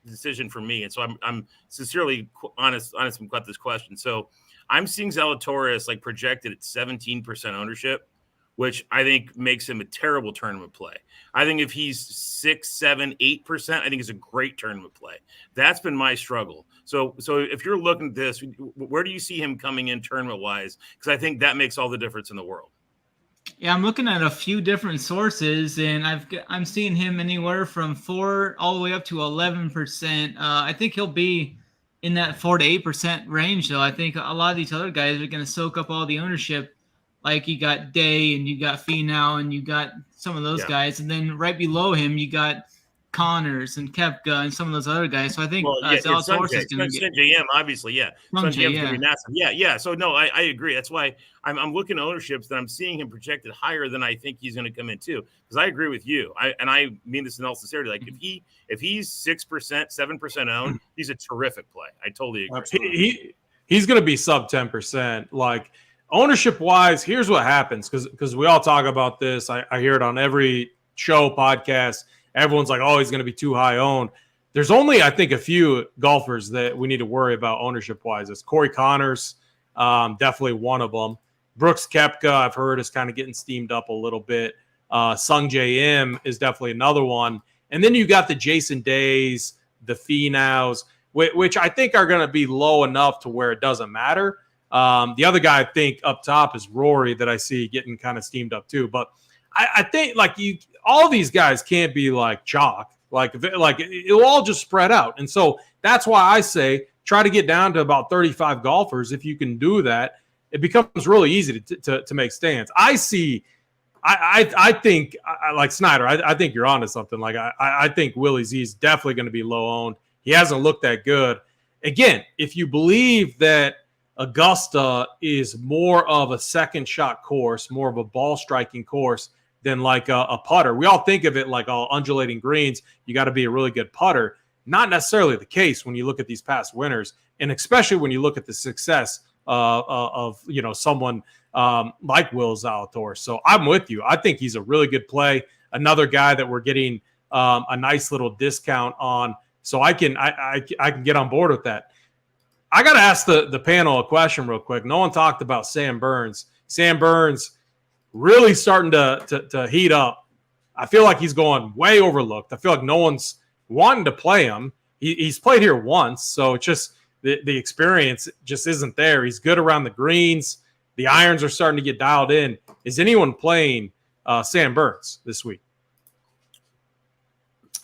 decision for me, and so I'm sincerely honest about this question. So I'm seeing Zalatoris like projected at 17% ownership, which I think makes him a terrible tournament play. I think if he's 6, 7, 8%, I think it's a great tournament play. That's been my struggle. So if you're looking at this, where do you see him coming in tournament-wise? Because I think that makes all the difference in the world. Yeah, I'm looking at a few different sources, and I'm seeing him anywhere from 4 all the way up to 11%. I think he'll be in that 4 to 8% range, though. I think a lot of these other guys are going to soak up all the ownership. Like you got Day and you got Finau and you got some of those guys, and then right below him you got Connors and Koepka and some of those other guys. So I think Zalatoris is going to get JM, obviously, yeah. Sungjae, going to be massive. Yeah. So no, I agree. That's why I'm looking at ownerships that I'm seeing him projected higher than I think he's going to come in too. Because I agree with you. I mean this in all sincerity. Like if he's 6%, 7% owned, he's a terrific play. I totally agree. He's going to be sub 10%. Like ownership wise, here's what happens because we all talk about this. I hear it on every show, podcast. Everyone's like, oh, he's going to be too high owned. There's only, I think, a few golfers that we need to worry about ownership-wise. It's Corey Connors, definitely one of them. Brooks Koepka, I've heard, is kind of getting steamed up a little bit. Sungjae Im is definitely another one. And then you got the Jason Days, the Finaus, which I think are going to be low enough to where it doesn't matter. The other guy I think up top is Rory that I see getting kind of steamed up too. But I think all these guys can't be like chalk. Like it'll all just spread out. And so that's why I say try to get down to about 35 golfers. If you can do that, it becomes really easy to make stands. I think like Snyder, I think you're onto something. Like I think Willie Z is definitely going to be low owned. He hasn't looked that good. Again, if you believe that Augusta is more of a second shot course, more of a ball striking course than like a putter. We all think of it like all undulating greens. You got to be a really good putter. Not necessarily the case when you look at these past winners, and especially when you look at the success of someone like Will Zalatoris. So I'm with you. I think he's a really good play. Another guy that we're getting a nice little discount on. So I can get on board with that. I got to ask the panel a question real quick. No one talked about Sam Burns. Sam Burns really starting to heat up. I feel like he's going way overlooked. I feel like no one's wanting to play him. He's played here once, so it's just the experience just isn't there. He's good around the greens. The irons are starting to get dialed in. Is anyone playing Sam Burns this week?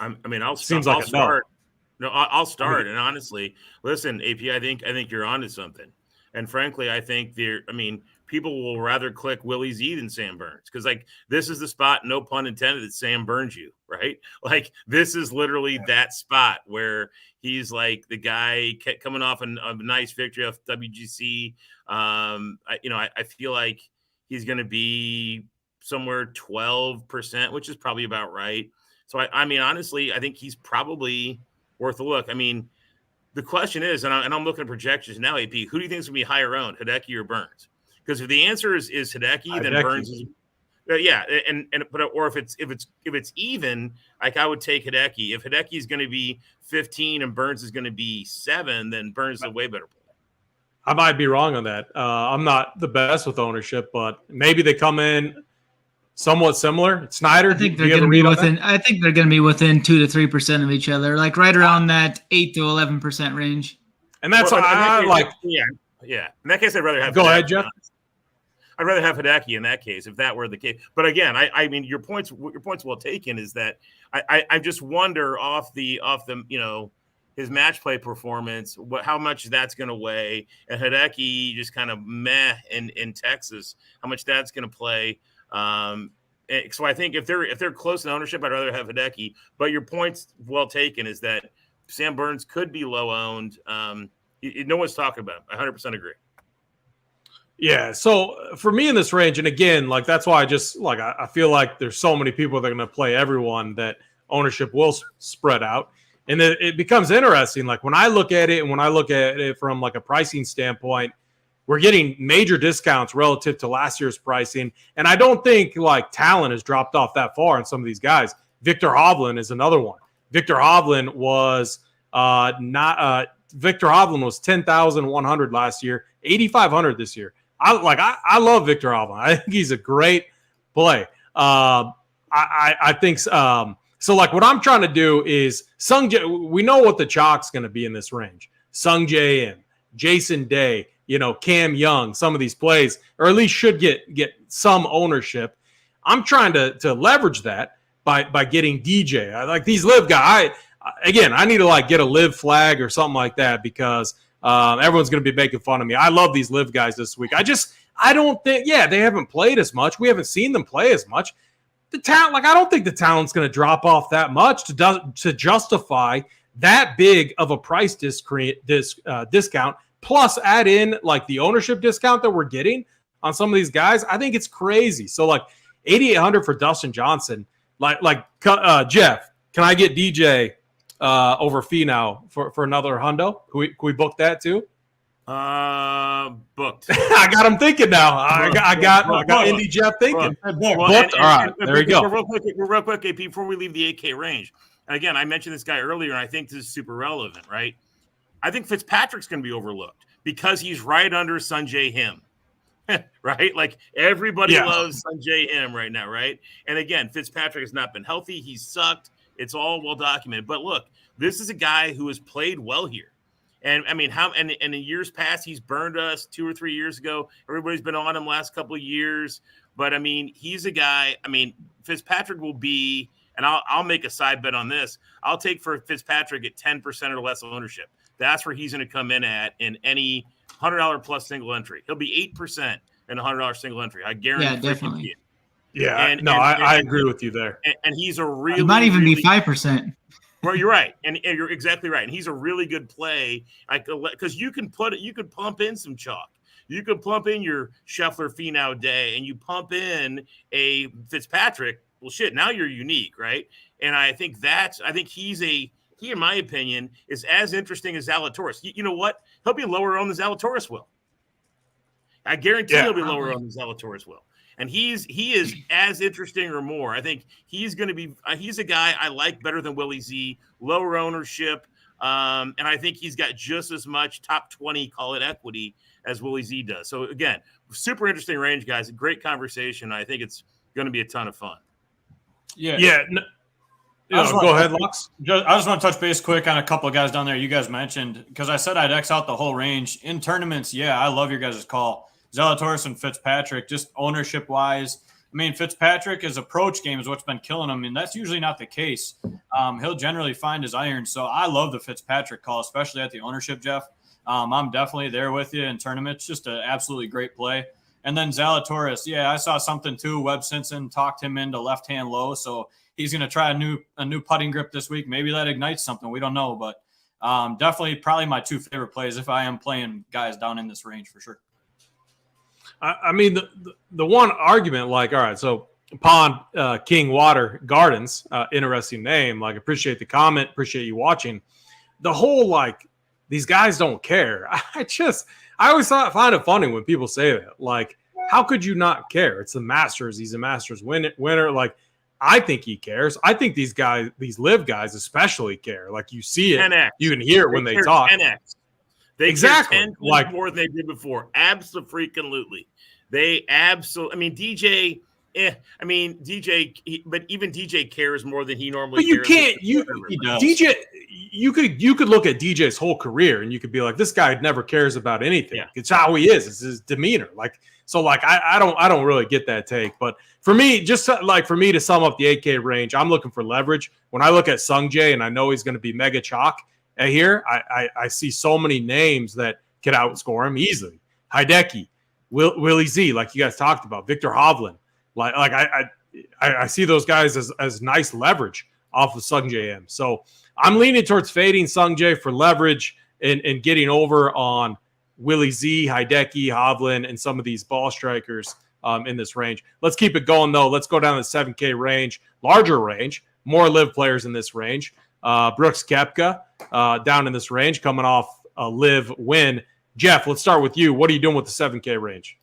I'll start. No, I'll start. And honestly, listen, AP, I think you're onto something. And frankly, I think people will rather click Willie Z than Sam Burns because, like, this is the spot, no pun intended, that Sam burns you, right? Like, this is literally that spot where he's like the guy coming off a nice victory off WGC. I feel like he's going to be somewhere 12%, which is probably about right. So, I mean, honestly, I think he's probably worth a look. I mean, the question is, and I'm looking at projections now, AP, who do you think is going to be higher owned, Hideki or Burns? Because if the answer is Hideki, then Burns is or if it's even, like, I would take Hideki. If Hideki is going to be 15 and Burns is going to be 7, then Burns is a way better play. I might be wrong on that. I'm not the best with ownership, but maybe they come in somewhat similar. Snyder, I think they're going to be within. I think they're going to be within 2 to 3% of each other, like right around that 8 to 11% range. And that's like. Yeah. In that case, I'd rather have. Go ahead, Jeff. I'd rather have Hideki in that case if that were the case. But again, I mean, your point's well taken. Is that I just wonder off the his match play performance, how much that's going to weigh, and Hideki just kind of meh in Texas, how much that's going to play. So I think if they're close in ownership, I'd rather have Hideki. But your point's well taken. Is that Sam Burns could be low owned. No one's talking about him. I 100% agree. Yeah, so for me in this range, and again, like that's why I feel like there's so many people that are going to play everyone that ownership will spread out, and it becomes interesting. Like when I look at it, and when I look at it from like a pricing standpoint, we're getting major discounts relative to last year's pricing, and I don't think like talent has dropped off that far in some of these guys. Victor Hovland is another one. Victor Hovland was Victor Hovland was 10,100 last year, 8,500 this year. I love Victor Hovland. I think he's a great play. I think so. Like what I'm trying to do is Sungjae. We know what the chalk's going to be in this range. Sungjae in, Jason Day, Cam Young. Some of these plays, or at least should get some ownership. I'm trying to leverage that by getting DJ. I like these live guys. I need to like get a live flag or something like that because. Everyone's going to be making fun of me. I love these live guys this week. I don't think, they haven't played as much. We haven't seen them play as much. The talent, I don't think the talent's going to drop off that much to justify that big of a price discount. Plus, add in like the ownership discount that we're getting on some of these guys. I think it's crazy. So, like 8,800 for Dustin Johnson. Jeff, can I get DJ? Over fee now for another hundo. Can we book that too? Booked. I got him thinking now. I got Indy Jeff thinking. Booked. All right, there you go. Real quick, AP, before we leave the 8K range. And again, I mentioned this guy earlier, and I think this is super relevant, right? I think Fitzpatrick's going to be overlooked because he's right under Sungjae Him. Right? Like everybody loves Sungjae Him right now, right? And again, Fitzpatrick has not been healthy. He's sucked. It's all well documented. But look, this is a guy who has played well here. And I mean, and in years past, he's burned us 2 or 3 years ago. Everybody's been on him last couple of years. But I mean, he's a guy. I mean, Fitzpatrick will be, and I'll make a side bet on this. I'll take for Fitzpatrick at 10% or less ownership. That's where he's going to come in at in any $100 plus single entry. He'll be 8% in a $100 single entry. I guarantee. Yeah, definitely. It. Yeah, I agree with you there. And he's a really. It might even be 5%. Well, you're right, and you're exactly right. And he's a really good play, because you can pump in some chalk. You can pump in your Scheffler Finau Day, and you pump in a Fitzpatrick. Well, shit, now you're unique, right? And I think he, in my opinion, is as interesting as Zalatoris. You know what? He'll be lower on the Zalatoris will. I guarantee he'll be lower on the Zalatoris will. And he is as interesting or more. I think he's going to be he's a guy I like better than Willie Z, lower ownership. And I think he's got just as much top 20, call it equity, as Willie Z does. So, again, super interesting range, guys. Great conversation. I think it's going to be a ton of fun. Yeah. Go ahead, Lux. I just want to touch base quick on a couple of guys down there you guys mentioned, because I said I'd X out the whole range. In tournaments, I love your guys' call. Zalatoris and Fitzpatrick, just ownership-wise, I mean, Fitzpatrick, his approach game is what's been killing him, and that's usually not the case. He'll generally find his irons. So I love the Fitzpatrick call, especially at the ownership, Jeff. I'm definitely there with you in tournaments. Just an absolutely great play. And then Zalatoris, yeah, I saw something too. Webb Simpson talked him into left-hand low, so he's going to try a new putting grip this week. Maybe that ignites something. We don't know, but definitely probably my two favorite plays if I am playing guys down in this range for sure. I mean, the one argument, like, all right, so Pond King Water Gardens, interesting name. Like, appreciate the comment, appreciate you watching. The whole, like, these guys don't care. I always find it funny when people say that. Like, how could you not care? It's the Masters. He's a Masters winner. Like, I think he cares. I think these guys, these live guys especially care. Like, you see it. 10X. You can hear it when they talk. 10X. They exactly. care 10 like more than they did before. Absolutely. They absolutely. I mean, DJ. But even DJ cares more than he normally. But you cares. DJ. You could look at DJ's whole career and you could be like, this guy never cares about anything. Yeah. It's how he is. It's his demeanor. Like, so, like, I don't really get that take. But for me, just like for me to sum up the 8K range, I'm looking for leverage. When I look at Sung Jae and I know he's going to be mega chalk here, I see so many names that could outscore him easily. Hideki, Willie Z, like you guys talked about, Victor Hovland. Like I see those guys as nice leverage off of Sung Jae M. So I'm leaning towards fading Sung Jae for leverage and getting over on Willie Z, Hideki, Hovland, and some of these ball strikers in this range. Let's keep it going, though. Let's go down to the 7K range, larger range, more live players in this range. Brooks Koepka down in this range, coming off a live win. Jeff, let's start with you. What are you doing with the 7K range?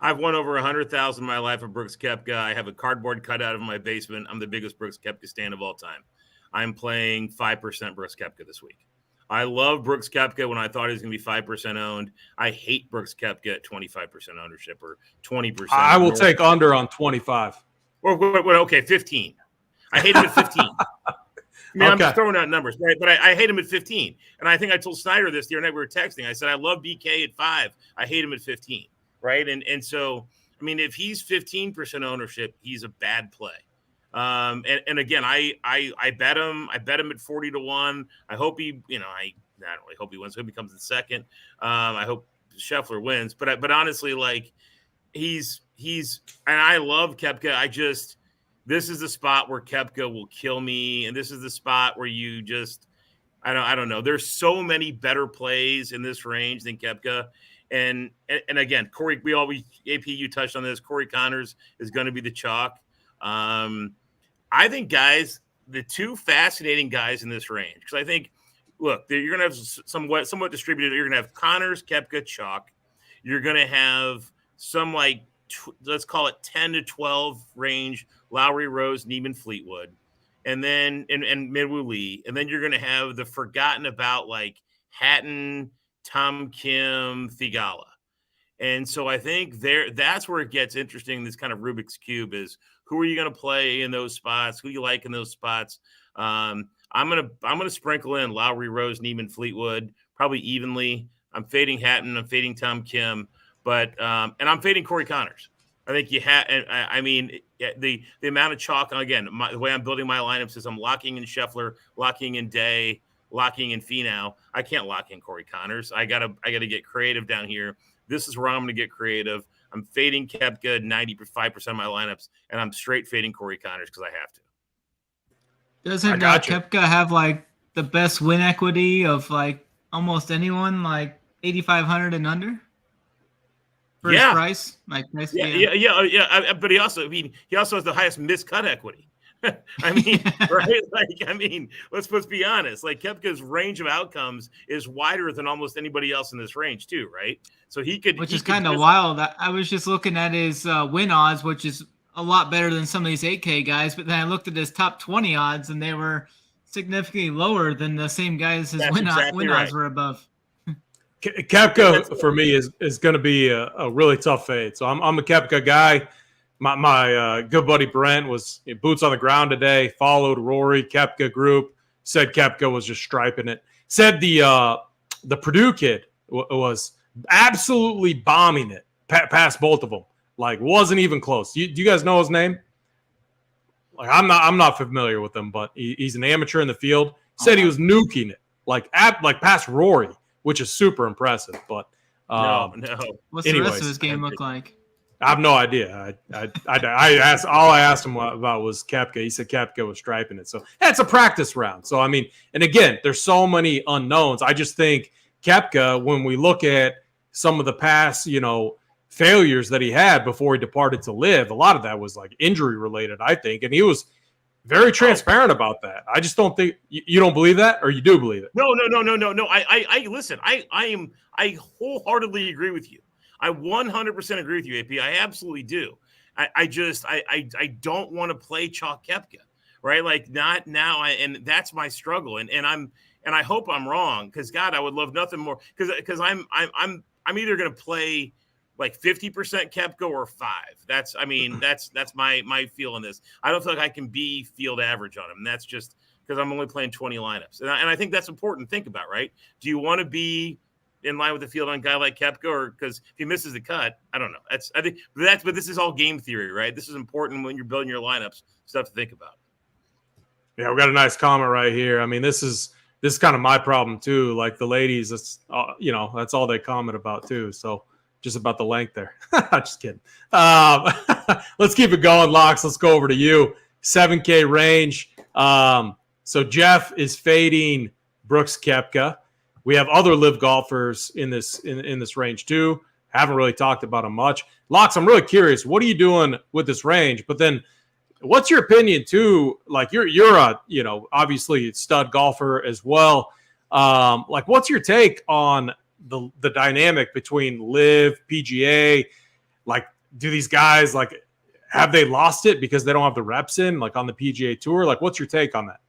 I've won over 100,000 in my life of Brooks Koepka. I have a cardboard cutout of my basement. I'm the biggest Brooks Koepka stan of all time. I'm playing 5% Brooks Koepka this week. I love Brooks Koepka when I thought he was going to be 5% owned. I hate Brooks Koepka at 25% ownership or 20%. I will take under on 25. Okay, 15. I hate him at 15. I mean, okay. I'm just throwing out numbers, right? But I hate him at 15. And I think I told Snyder this the other night we were texting. I said, I love BK at 5. I hate him at 15. Right. And so, I mean, if he's 15% ownership, he's a bad play. And again, I bet him. I bet him at 40-1. I hope he, I don't really hope he wins. I hope he comes in second. I hope Scheffler wins. But honestly, like he's and I love Koepka. This is the spot where Koepka will kill me. And this is the spot where you just, I don't know. There's so many better plays in this range than Koepka. And again, Corey, AP, you touched on this. Corey Connors is going to be the chalk. I think, guys, the two fascinating guys in this range, because I think, look, you're going to have somewhat distributed. You're going to have Connors, Koepka, chalk. You're going to have some let's call it 10 to 12 range, Lowry, Rose, Neiman, Fleetwood, and then and Minwoo Lee, and then you're going to have the forgotten about like Hatton, Tom Kim, Thigala. And so I think that's where it gets interesting. This kind of Rubik's Cube is who are you going to play in those spots? Who you like in those spots? I'm gonna sprinkle in Lowry, Rose, Neiman, Fleetwood, probably evenly. I'm fading Hatton. I'm fading Tom Kim, but and I'm fading Corey Connors. I think you have. I mean, the amount of chalk. Again, the way I'm building my lineups is I'm locking in Scheffler, locking in Day, locking in Finau. I can't lock in Corey Connors. I gotta get creative down here. This is where I'm going to get creative. I'm fading Koepka 95% of my lineups, and I'm straight fading Corey Connors because I have to. Doesn't Koepka have like the best win equity of like almost anyone, like 8,500 and under? For his price, like yeah. But he also has the highest miscut equity. I mean, right? Like, I mean, let's be honest. Like Koepka's range of outcomes is wider than almost anybody else in this range, too, right? So which is kind of wild. I was just looking at his win odds, which is a lot better than some of these 8K guys. But then I looked at his top 20 odds, and they were significantly lower than the same guys his win odds were above. Koepka for me is going to be a really tough fade. So I'm a Koepka guy. My good buddy Brent was boots on the ground today, followed Rory, Koepka group, said Koepka was just striping it. Said the Purdue kid was absolutely bombing it past both of them. Like, wasn't even close. Do you guys know his name? Like, I'm not familiar with him, but he's an amateur in the field. Said he was nuking it, like past Rory, which is super impressive. But No. What's the rest of his game look like? I have no idea. I asked, all I asked him about was Koepka. He said Koepka was striping it. So that's a practice round. So, I mean, and again, there's so many unknowns. I just think Koepka, when we look at some of the past, failures that he had before he departed to live, a lot of that was like injury related, I think. And he was very transparent about that. I just don't think you don't believe that, or you do believe it. No. I listen. I wholeheartly agree with you. I 100% agree with you, AP. I absolutely do. I don't want to play chalk Koepka, right? Like, not now. And that's my struggle. And I hope I'm wrong, because God, I would love nothing more. Because I'm either going to play like 50% Koepka or 5. That's my feel on this. I don't feel like I can be field average on him. And that's just because I'm only playing 20 lineups. And I think that's important to think about, right? Do you want to be in line with the field on a guy like Koepka, or because if he misses the cut, I don't know. But this is all game theory, right? This is important when you're building your lineups, stuff to think about. Yeah, we got a nice comment right here. I mean, this is kind of my problem too. Like the ladies, that's that's all they comment about too. So just about the length there. Just kidding. Let's keep it going, Locks. Let's go over to you. 7K range. So Jeff is fading Brooks Koepka. We have other live golfers in this range too. Haven't really talked about them much. Locks, I'm really curious. What are you doing with this range? But then, what's your opinion too? Like you're a obviously stud golfer as well. Like, what's your take on the dynamic between live, PGA? Like, do these guys have they lost it because they don't have the reps in on the PGA Tour? Like, what's your take on that?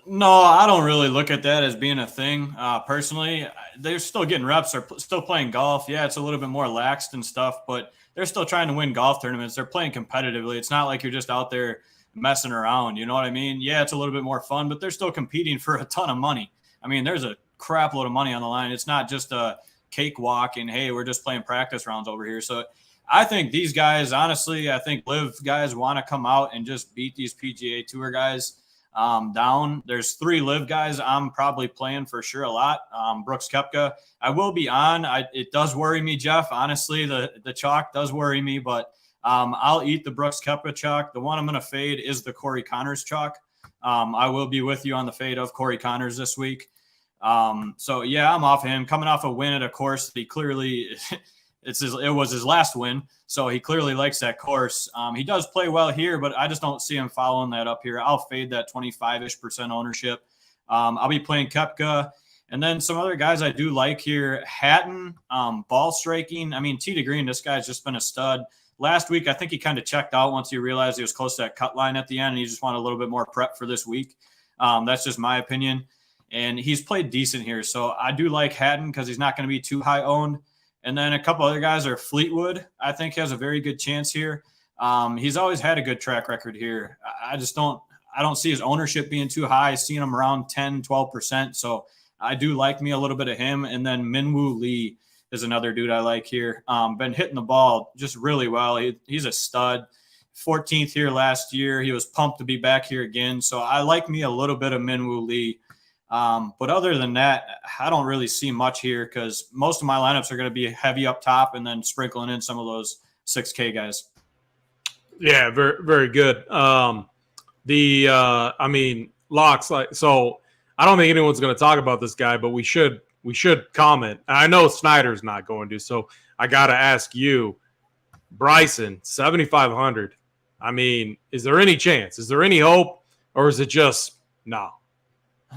No, I don't really look at that as being a thing. Personally, they're still getting reps. They're still playing golf. Yeah, it's a little bit more laxed and stuff, but they're still trying to win golf tournaments. They're playing competitively. It's not like you're just out there messing around. You know what I mean? Yeah, it's a little bit more fun, but they're still competing for a ton of money. I mean, there's a crap load of money on the line. It's not just a cakewalk and, hey, we're just playing practice rounds over here. So I think these guys, honestly, I think live guys want to come out and just beat these PGA Tour guys down. There's 3 live guys I'm probably playing for sure a lot. Brooks Koepka, I will be on. It does worry me, Jeff. Honestly, the chalk does worry me, but I'll eat the Brooks Koepka chalk. The one I'm going to fade is the Corey Connors chalk. I will be with you on the fade of Corey Connors this week. So yeah, I'm off him coming off a win at a course that he clearly it was his last win. So he clearly likes that course. He does play well here, but I just don't see him following that up here. I'll fade that 25-ish% ownership. I'll be playing Koepka. And then some other guys I do like here. Hatton, ball striking. I mean, tee to green, this guy's just been a stud. Last week, I think he kind of checked out once he realized he was close to that cut line at the end, and he just wanted a little bit more prep for this week. That's just my opinion. And he's played decent here. So I do like Hatton because he's not going to be too high owned. And then a couple other guys are Fleetwood. I think has a very good chance here. He's always had a good track record here. I don't see his ownership being too high. Seeing him around 10, 12%. So I do like me a little bit of him. And then Minwoo Lee is another dude I like here. Been hitting the ball just really well. He's a stud. 14th here last year. He was pumped to be back here again. So I like me a little bit of Minwoo Lee. But other than that, I don't really see much here because most of my lineups are going to be heavy up top and then sprinkling in some of those 6K guys. Yeah, very, very good. Locks, so I don't think anyone's going to talk about this guy, but we should comment. I know Snyder's not going to, so I got to ask you, Bryson, 7,500. I mean, is there any chance? Is there any hope, or is it just no?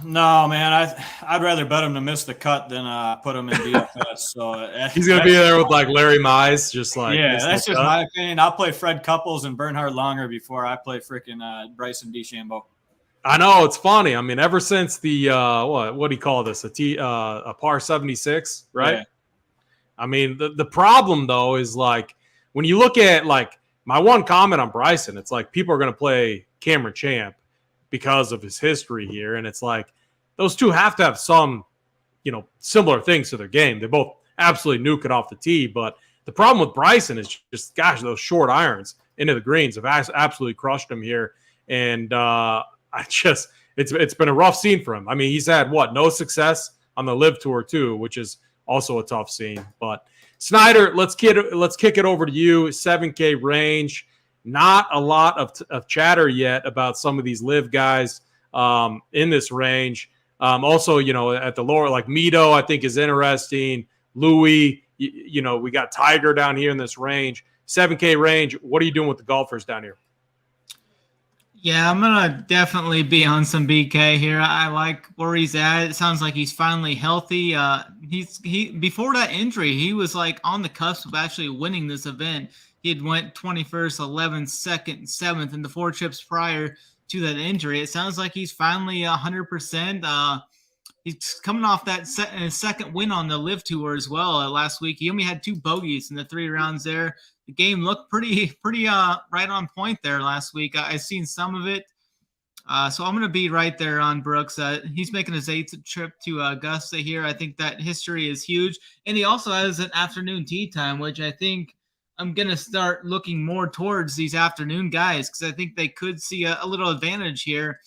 No, man. I'd rather bet him to miss the cut than put him in DFS. So he's gonna be there with Larry Mize, just that's just my opinion. I'll play Fred Couples and Bernhard Langer before I play freaking Bryson DeChambeau. I know, it's funny. I mean, ever since the what do you call this? A par 76, right? Yeah. I mean, the problem though is when you look at my one comment on Bryson, it's people are gonna play Cameron Champ because of his history here. And it's those two have to have some, similar things to their game. They both absolutely nuke it off the tee, but The problem with Bryson is just, gosh, those short irons into the greens have absolutely crushed him here. And it's been a rough scene for him. I mean, he's had no success on the Live Tour too, which is also a tough scene. But Snyder, let's kick it over to you. 7K range. Not a lot of chatter yet about some of these Live guys in this range. Also, at the lower, like Mito, I think is interesting. Louis, we got Tiger down here in this range. 7K range. What are you doing with the golfers down here? Yeah, I'm gonna definitely be on some BK here. I like where he's at. It sounds like he's finally healthy. He before that injury, he was like on the cusp of actually winning this event. He had went 21st, 11th, 2nd, 7th in the 4 trips prior to that injury. It sounds like he's finally 100%. He's coming off that second win on the Live Tour as well last week. He only had 2 bogeys in the 3 rounds there. The game looked pretty right on point there last week. I've seen some of it. So I'm going to be right there on Brooks. He's making his 8th trip to Augusta here. I think that history is huge. And he also has an afternoon tee time, which I think I'm going to start looking more towards these afternoon guys because I think they could see a little advantage here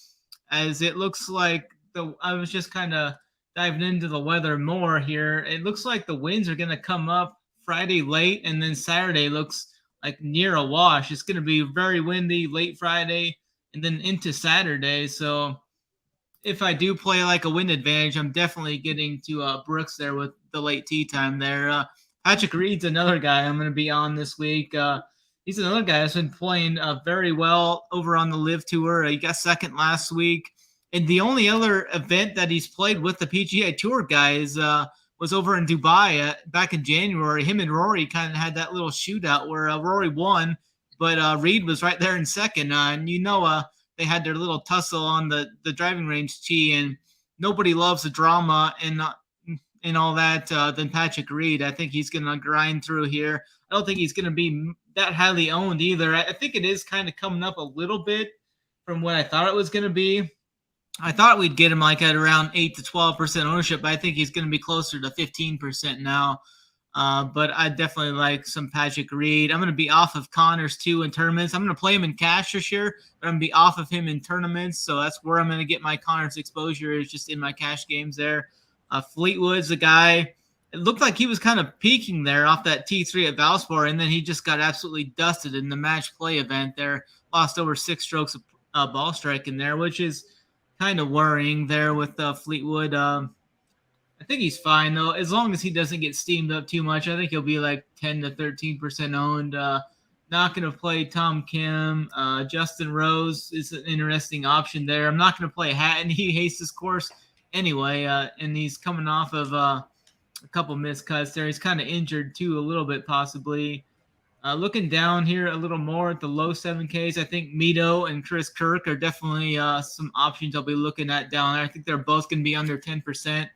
as it looks like I was just kind of diving into the weather more here. It looks like the winds are going to come up Friday late, and then Saturday looks like near a wash. It's going to be very windy late Friday and then into Saturday. So if I do play like a wind advantage, I'm definitely getting to Brooks there with the late tee time there. Patrick Reed's another guy I'm going to be on this week. He's another guy that's been playing very well over on the Live Tour. He got 2nd last week. And the only other event that he's played with the PGA Tour guys was over in Dubai back in January. Him and Rory kind of had that little shootout where Rory won, but Reed was right there in 2nd. And they had their little tussle on the driving range tee, and nobody loves the drama and all that than Patrick Reed. I think he's going to grind through here. I don't think he's going to be that highly owned either. I think it is kind of coming up a little bit from what I thought it was going to be. I thought we'd get him like at around 8 to 12% ownership, but I think he's going to be closer to 15% now. But I definitely like some Patrick Reed. I'm going to be off of Connors too in tournaments. I'm going to play him in cash this year, but I'm going to be off of him in tournaments. So that's where I'm going to get my Connors exposure is just in my cash games there. Fleetwood's a guy. It looked like he was kind of peaking there off that T3 at Valspar, and then he just got absolutely dusted in the match play event there. Lost over 6 strokes of ball striking there, which is kind of worrying there with Fleetwood. I think he's fine, though. As long as he doesn't get steamed up too much, I think he'll be like 10 to 13% owned. Not going to play Tom Kim. Justin Rose is an interesting option there. I'm not going to play Hatton. He hates this course anyway, and he's coming off of a couple missed cuts there. He's kind of injured, too, a little bit possibly. Looking down here a little more at the low 7Ks, I think Mito and Chris Kirk are definitely some options I'll be looking at down there. I think they're both going to be under 10%.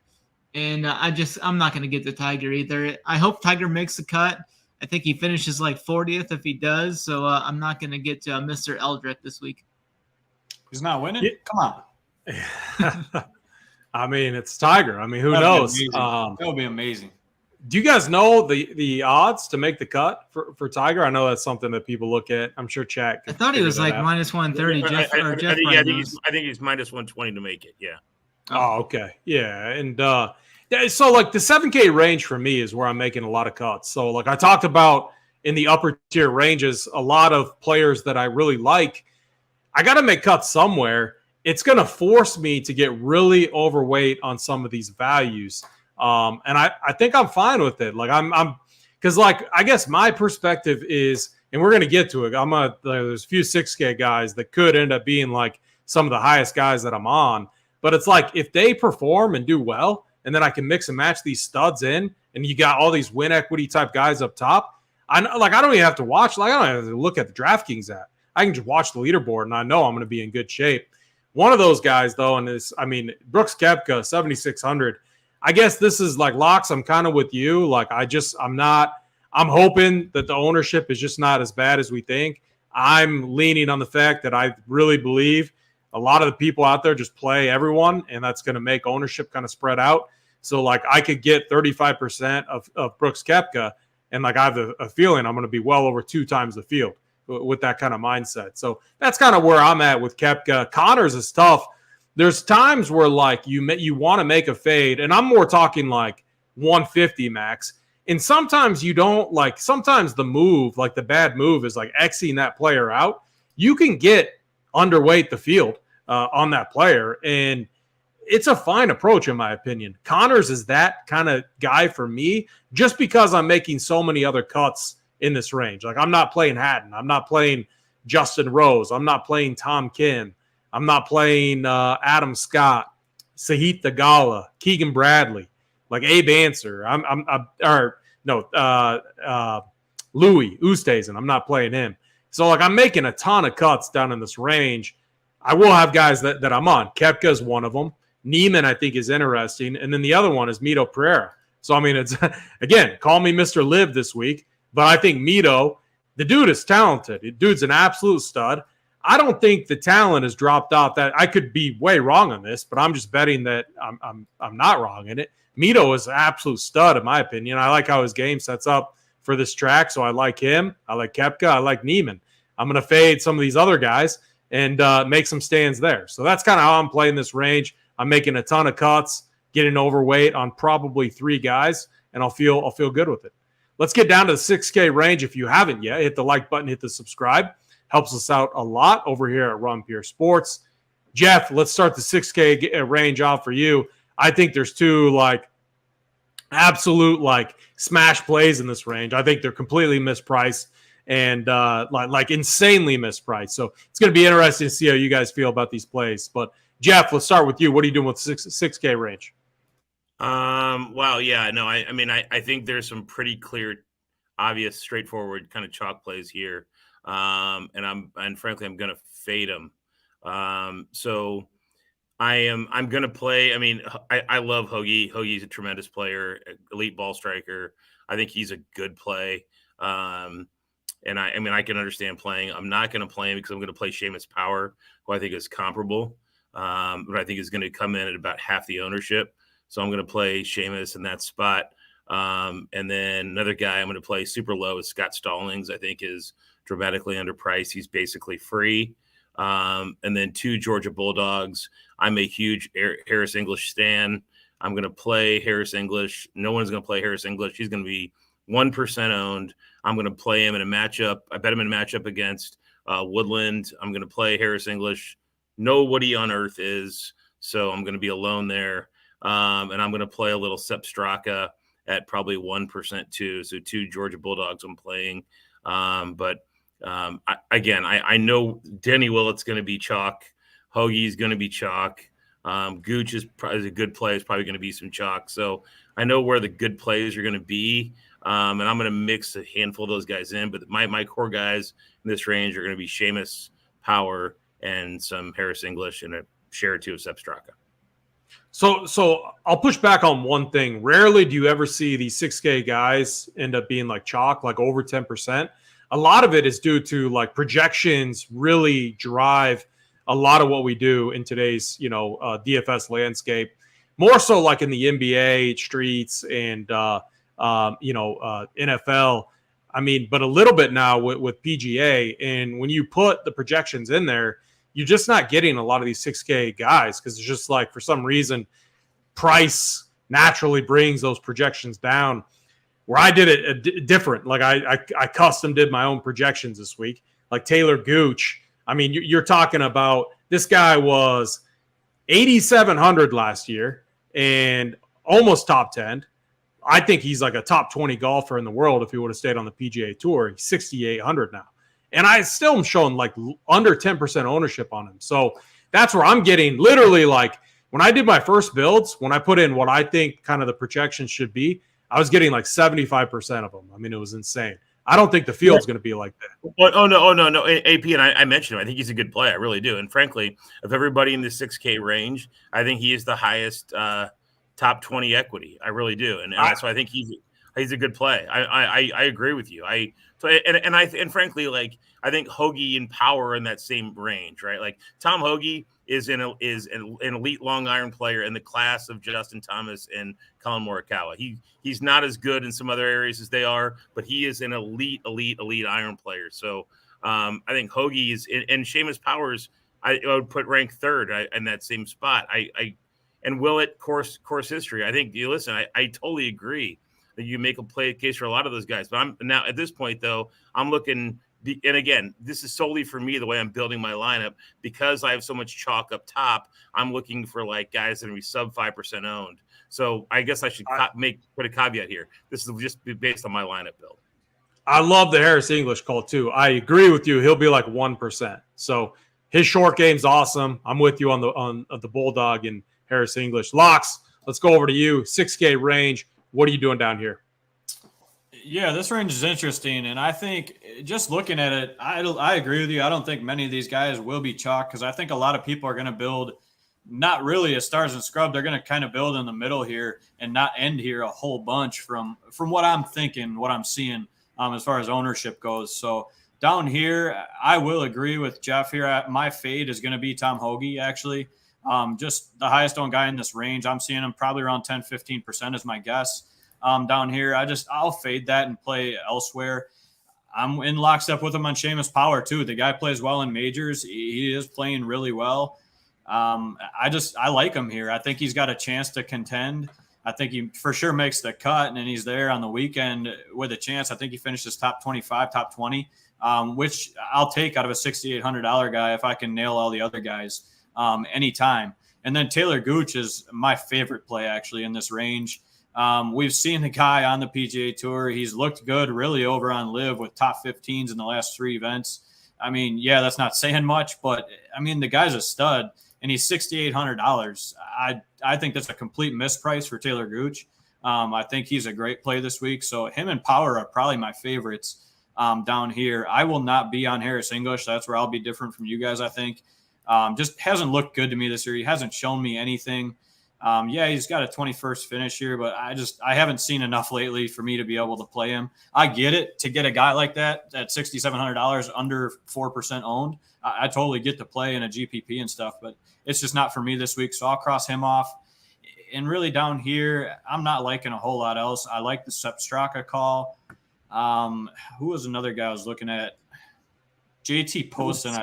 And I'm not going to get the Tiger either. I hope Tiger makes the cut. I think he finishes like 40th if he does. So I'm not going to get to Mr. Eldrick this week. He's not winning? Yeah. Come on. I mean, it's Tiger. I mean, who knows? That would be amazing. Do you guys know the odds to make the cut for Tiger? I know that's something that people look at. I'm sure Chat. I thought he was like minus 130. I think he's minus 120 to make it. Yeah. Oh, okay. Yeah. And so like the 7K range for me is where I'm making a lot of cuts. So like I talked about in the upper tier ranges, a lot of players that I really like, I got to make cuts somewhere. It's going to force me to get really overweight on some of these values. And I think I'm fine with it. Like because like, I guess my perspective is, and we're going to get to it. There's a few 6K guys that could end up being like some of the highest guys that I'm on, but it's like, if they perform and do well, and then I can mix and match these studs in, and you got all these win equity type guys up top. I don't even have to watch. Like, I don't have to look at the DraftKings app. I can just watch the leaderboard, and I know I'm going to be in good shape. One of those guys, though, Brooks Koepka, 7,600. I guess this is like locks. I'm kind of with you. Like, I'm hoping that the ownership is just not as bad as we think. I'm leaning on the fact that I really believe a lot of the people out there just play everyone, and that's going to make ownership kind of spread out. So, like, I could get 35% of Brooks Koepka, And like I have a feeling I'm going to be well over 2 times the field with that kind of mindset. So that's kind of where I'm at with Koepka. Connors is tough. There's times where like you want to make a fade, and I'm more talking like 150 max. And sometimes you don't like, sometimes the move, like the bad move is like Xing that player out. You can get underweight the field on that player. And it's a fine approach, in my opinion. Connors is that kind of guy for me, just because I'm making so many other cuts in this range. Like I'm not playing Hatton. I'm not playing Justin Rose. I'm not playing Tom Kim. I'm not playing Adam Scott, Sahith Theegala, Keegan Bradley, like Abe Answer. Louis Oosthuizen. I'm not playing him. So like I'm making a ton of cuts down in this range. I will have guys that I'm on. Koepka is one of them. Neiman, I think, is interesting. And then the other one is Mito Pereira. So, I mean, it's, again, call me Mr. Live this week. But I think Mito, the dude is talented. The dude's an absolute stud. I don't think the talent has dropped off. That I could be way wrong on this, but I'm just betting that I'm not wrong in it. Mito is an absolute stud, in my opinion. I like how his game sets up for this track, so I like him. I like Koepka. I like Neiman. I'm going to fade some of these other guys and make some stands there. So that's kind of how I'm playing this range. I'm making a ton of cuts, getting overweight on probably 3 guys, and I'll feel good with it. Let's get down to the 6K range. If you haven't yet, hit the like button, hit the subscribe. Helps us out a lot over here at Run Pure Sports. Jeff, let's start the 6K range off for you. I think there's 2 like absolute like smash plays in this range. I think they're completely mispriced and like insanely mispriced. So it's going to be interesting to see how you guys feel about these plays. But Jeff, let's start with you. What are you doing with 6K range? Well, yeah, no, I mean, I think there's some pretty clear, obvious, straightforward kind of chalk plays here. And frankly, I'm going to fade them. So I'm going to play. I mean, I love Hoagie. Hoagie's a tremendous player, elite ball striker. I think he's a good play. And I mean, I can understand playing. I'm not going to play him because I'm going to play Seamus Power, who I think is comparable. But I think is going to come in at about half the ownership. So I'm going to play Seamus in that spot. And then another guy I'm going to play super low is Scott Stallings. I think is dramatically underpriced. He's basically free. And then 2 Georgia Bulldogs. I'm a huge Harris English stan. I'm going to play Harris English. No one's going to play Harris English. He's going to be 1% owned. I'm going to play him in a matchup. I bet him in a matchup against Woodland. I'm going to play Harris English. Nobody on earth is. So I'm going to be alone there. And I'm going to play a little Sepp Straka at probably 1% too. So 2 Georgia Bulldogs I'm playing. But I know Denny Willett's going to be chalk. Hoagie's going to be chalk. Gooch is probably a good play. It's probably going to be some chalk. So I know where the good plays are going to be. And I'm going to mix a handful of those guys in. But my core guys in this range are going to be Seamus, Power, and some Harris English and a share or 2 of Sepp Straka. So I'll push back on one thing. Rarely do you ever see these 6K guys end up being like chalk, like over 10%. A lot of it is due to like projections really drive a lot of what we do in today's, DFS landscape, more so like in the NBA streets and, NFL. I mean, but a little bit now with PGA. And when you put the projections in there, you're just not getting a lot of these 6K guys because it's just like for some reason price naturally brings those projections down. Where I did it different, like I custom did my own projections this week. Like Taylor Gooch, I mean, you're talking about this guy was 8,700 last year and almost top 10. I think he's like a top 20 golfer in the world if he would have stayed on the PGA Tour. He's 6,800 now. And I still am showing like under 10% ownership on him. So that's where I'm getting literally like when I did my first builds, when I put in what I think kind of the projections should be, I was getting like 75% of them. I mean, it was insane. I don't think the field's going to be like that. Oh, no. AP, and I mentioned him. I think he's a good play. I really do. And frankly, of everybody in the 6K range, I think he is the highest top 20 equity. I really do. And so I think he's a good play. I agree with you. And frankly, like, I think Hoagie and Power are in that same range, right? Like, Tom Hoagie is an elite long iron player in the class of Justin Thomas and Colin Morikawa. He's not as good in some other areas as they are, but he is an elite iron player. So I think Hoagie is, and Seamus Powers, I would put ranked third in that same spot. And Willett, course history. I think I totally agree that you make a case for a lot of those guys. But I'm now at this point, though, I'm looking. And again, this is solely for me, the way I'm building my lineup, because I have so much chalk up top. I'm looking for like guys that are sub 5% owned. So I guess I should put a caveat here. This is just based on my lineup build. I love the Harris English call too. I agree with you. He'll be like 1%. So his short game's awesome. I'm with you on the Bulldog and Harris English. Locks, let's go over to you. 6K range. What are you doing down here? Yeah, this range is interesting, and I think just looking at it, I agree with you. I don't think many of these guys will be chalk, because I think a lot of people are going to build not really a stars and scrub. They're going to kind of build in the middle here and not end here a whole bunch from what I'm thinking, what I'm seeing as far as ownership goes. So down here, I will agree with Jeff here. My fade is going to be Tom Hoagie, actually. Just the highest owned guy in this range. I'm seeing him probably around 10-15% is my guess. Down here, I'll fade that and play elsewhere. I'm in lockstep with him on Seamus Power too. The guy plays well in majors. He is playing really well. I like him here. I think he's got a chance to contend. I think he for sure makes the cut, and he's there on the weekend with a chance. I think he finishes top 25, top 20, which I'll take out of a $6,800 guy if I can nail all the other guys anytime. And then Taylor Gooch is my favorite play actually in this range. We've seen the guy on the PGA Tour. He's looked good really over on Live with top 15s in the last 3 events. I mean, yeah, that's not saying much, but I mean, the guy's a stud, and he's $6,800. I think that's a complete misprice for Taylor Gooch. I think he's a great play this week. So him and Power are probably my favorites down here. I will not be on Harris English. That's where I'll be different from you guys, I think. Just hasn't looked good to me this year. He hasn't shown me anything. Yeah, he's got a 21st finish here, but I haven't seen enough lately for me to be able to play him. I get it, to get a guy like that at $6,700 under 4% owned. I totally get to play in a GPP and stuff, but it's just not for me this week. So I'll cross him off. And really down here, I'm not liking a whole lot else. I like the Sepp Straka call. Who was another guy I was looking at? JT Poston.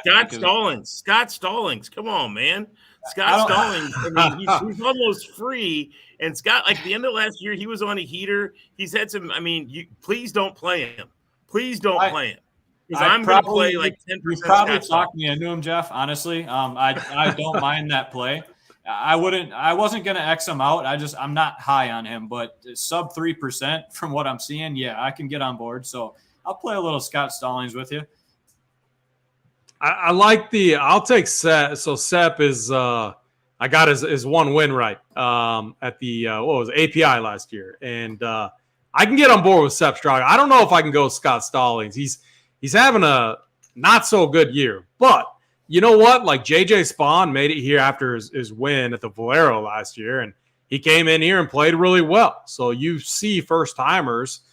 Scott Stallings. Come on, man. Scott Stallings, I mean, he's almost free. And Scott, like the end of last year, he was on a heater. He's had some. I mean, please don't play him. Please don't play him. Because I'm going to play like 10%. You probably talked me into him, Jeff. Honestly, I don't mind that play. I wasn't going to X him out. I'm not high on him, but sub 3% from what I'm seeing. Yeah, I can get on board. So I'll play a little Scott Stallings with you. I like I'll take Sepp. So Sepp is, I got his one win right at the, API last year. And I can get on board with Sepp Straka. I don't know if I can go with Scott Stallings. He's having a not so good year. But you know what? Like JJ Spawn made it here after his win at the Valero last year. And he came in here and played really well. So you see first timers,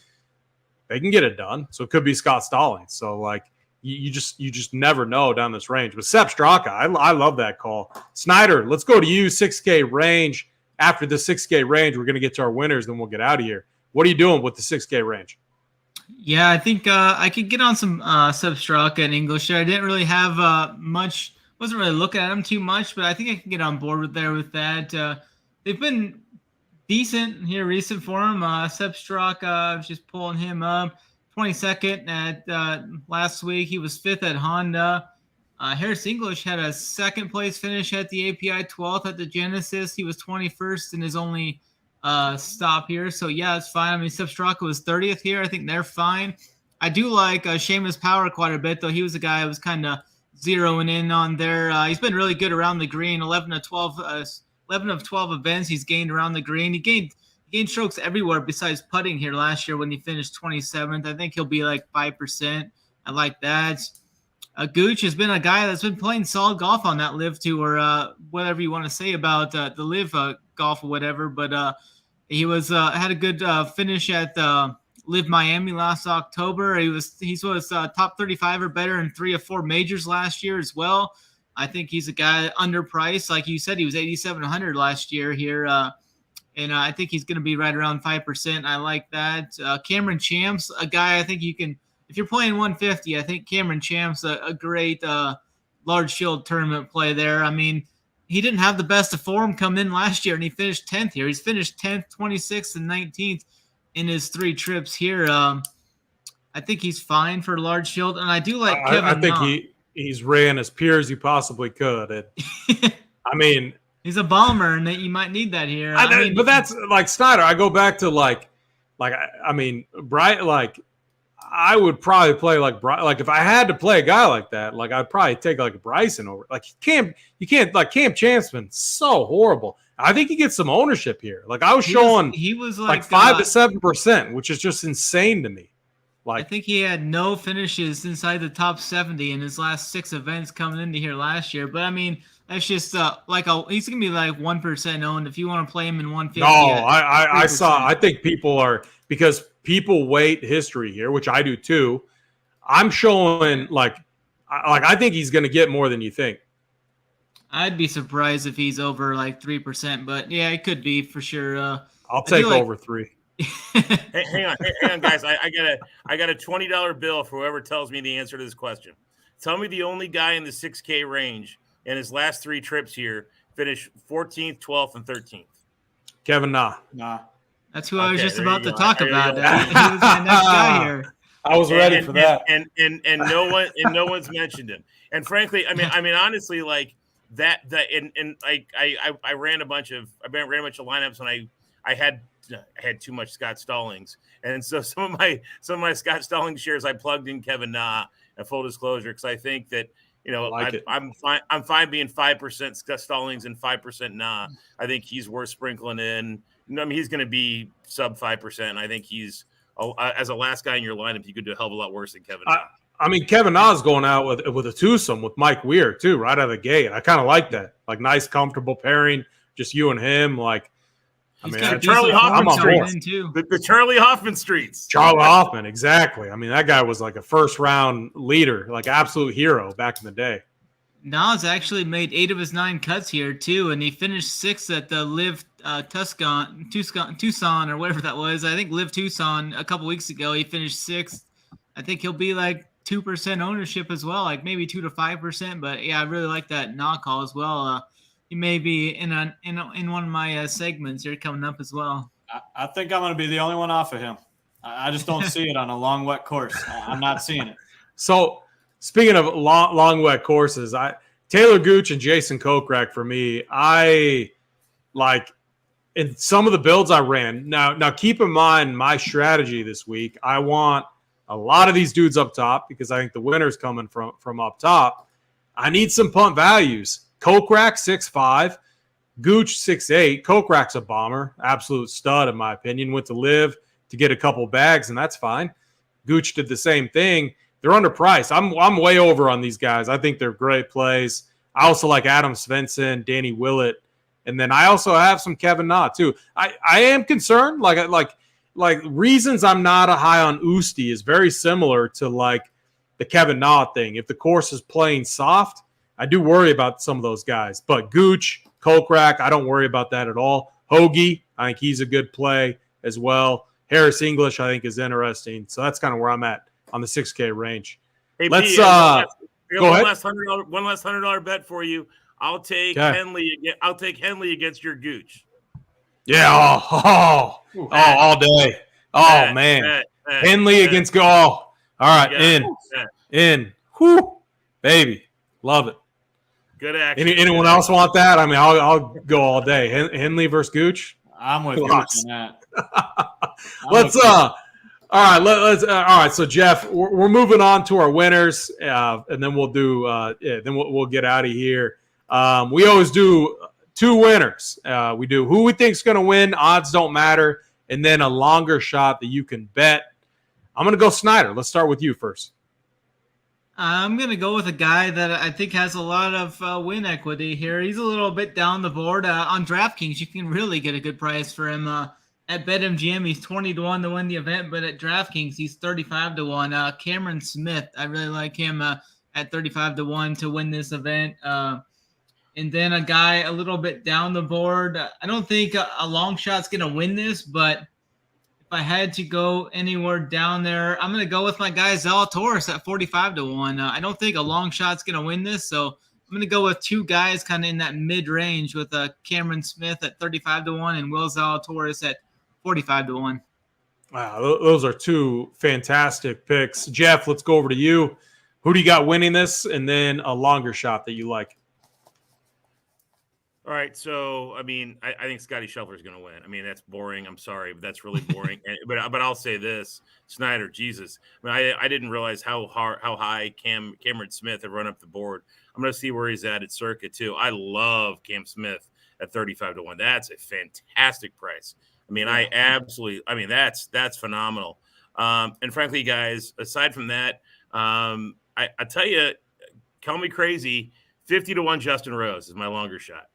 they can get it done. So it could be Scott Stallings. So like, you just never know down this range. But Sepp Straka, I love that call. Snyder, let's go to you. 6K range. After the 6K range, we're going to get to our winners, then we'll get out of here. What are you doing with the 6K range? Yeah, I think I could get on some Sepp Straka in English there. I didn't really have much. Wasn't really looking at him too much, but I think I can get on board with that. They've been decent here recent for him. Sepp Straka, I was just pulling him up. 22nd at last week. He was 5th at Honda. Harris English had a second place finish at the API, 12th at the Genesis. He was 21st in his only stop here. So, yeah, it's fine. I mean, Sepp Straka was 30th here. I think they're fine. I do like Seamus Power quite a bit, though. He was a guy I was kind of zeroing in on there. He's been really good around the green. 11 of 12 events he's gained around the green. He gained strokes everywhere besides putting here last year when he finished 27th. I think he'll be like 5%. I like that. Gooch has been a guy that's been playing solid golf on that Live Tour, whatever you want to say about the Live golf or whatever. But he was had a good finish at the Live Miami last October. He was top 35 or better in 3 of 4 majors last year as well. I think he's a guy underpriced. Like you said, he was 8,700 last year here. And I think he's going to be right around 5%. I like that. Cameron Champ's a guy I think you can, if you're playing 150, I think Cameron Champ's a great large field tournament play there. I mean, he didn't have the best of form come in last year, and he finished 10th here. He's finished 10th, 26th, and 19th in his 3 trips here. I think he's fine for large field, and I do like Kevin. I think he's ran as pure as he possibly could. I mean, he's a bomber, and that you might need that here. But that's like Snyder. I go back to I mean, Bright. Like, I would probably play like if I had to play a guy like that, like I'd probably take like a Bryson over. Like Cam Champ's been so horrible. I think he gets some ownership here. Like I was showing, he was like 5 to 7%, which is just insane to me. Like I think he had no finishes inside the top 70 in his last 6 events coming into here last year. But I mean, that's just he's gonna be like 1% owned if you want to play him in 150. No, I think people are, because people weight history here, which I do too. I'm showing I think he's gonna get more than you think. I'd be surprised if he's over like 3%, but yeah, it could be for sure. I'll take over 3. Hang on, guys. I got a $20 bill for whoever tells me the answer to this question. Tell me the only guy in the 6K range in his last 3 trips here finished 14th, 12th, and 13th. Kevin Na. Nah. That's who I was just about to talk about. He was my next guy here. I was ready for that. And no one's mentioned him. And frankly, I mean, honestly, like that I ran a bunch of lineups, and I had too much Scott Stallings, and so some of my Scott Stallings shares I plugged in Kevin Na. And full disclosure, because I think that I'm fine being 5% Scott Stallings and 5% Na. I think he's worth sprinkling in. I mean, he's going to be sub 5%. And I think he's as a last guy in your lineup, you could do a hell of a lot worse than Kevin Na. I mean, Kevin Na's going out with a twosome with Mike Weir too, right out of the gate. I kind of like that, like nice, comfortable pairing, just you and him, like. Charlie Hoffman streets. The Charlie Hoffman streets. Charlie Hoffman, exactly. I mean, that guy was like a first-round leader, like absolute hero back in the day. Nas actually made 8 of his 9 cuts here too, and he finished 6th at the Live Tucson or whatever that was. I think Live Tucson a couple weeks ago. He finished 6th. I think he'll be like 2% ownership as well, like maybe 2 to 5%. But yeah, I really like that knock call as well. He may be in one of my segments here coming up as well. I think I'm going to be the only one off of him. I just don't see it on a long, wet course. I'm not seeing it. So speaking of long, wet courses, Taylor Gooch and Jason Kokrak for me, I like in some of the builds I ran. Now keep in mind my strategy this week. I want a lot of these dudes up top because I think the winner's coming from up top. I need some punt values. Kokrak 6'5", Gooch 6'8". Kokrak's a bomber, absolute stud in my opinion. Went to Live to get a couple bags, and that's fine. Gooch did the same thing. They're underpriced. I'm way over on these guys. I think they're great plays. I also like Adam Svensson, Danny Willett, and then I also have some Kevin Na too. I am concerned. Like reasons I'm not a high on Usti is very similar to like the Kevin Na thing. If the course is playing soft, I do worry about some of those guys, but Gooch, Kokrak, I don't worry about that at all. Hoagie, I think he's a good play as well. Harris English, I think, is interesting. So that's kind of where I'm at on the 6K range. Hey, let's go ahead. One last $100 bet for you. I'll take Henley. I'll take Henley against your Gooch. Yeah. All day. Oh man, Henley against Go. All right, in. Whoo, baby, love it. Good action. Anyone else want that? I mean, I'll go all day. Henley versus Gooch. I'm with Gooch on that. All right. So Jeff, we're moving on to our winners, and then we'll do. Then we'll get out of here. We always do 2 winners. We do who we think's going to win. Odds don't matter, and then a longer shot that you can bet. I'm going to go Snyder. Let's start with you first. I'm going to go with a guy that I think has a lot of win equity here. He's a little bit down the board. On DraftKings, you can really get a good price for him. At BetMGM, he's 20-1 to win the event, but at DraftKings, he's 35-1. Cameron Smith, I really like him at 35-1 to win this event. And then a guy a little bit down the board. I don't think a long shot's going to win this, but if I had to go anywhere down there, I'm going to go with my guy Zalatoris at 45-1. I don't think a long shot's going to win this, so I'm going to go with two guys kind of in that mid-range with Cameron Smith at 35-1 and Will Zalatoris at 45-1. Wow, those are two fantastic picks. Jeff, let's go over to you. Who do you got winning this, and then a longer shot that you like? All right, so I mean, I think Scotty Scheffler is going to win. I mean, that's boring. I'm sorry, but that's really boring. but I'll say this, Snyder, Jesus. I mean, I didn't realize how high Cameron Smith had run up the board. I'm going to see where he's at Circa too. I love Cam Smith at 35-1. That's a fantastic price. I mean, that's phenomenal. And frankly, guys, aside from that, I tell you, call me crazy. 50-1 Justin Rose is my longer shot.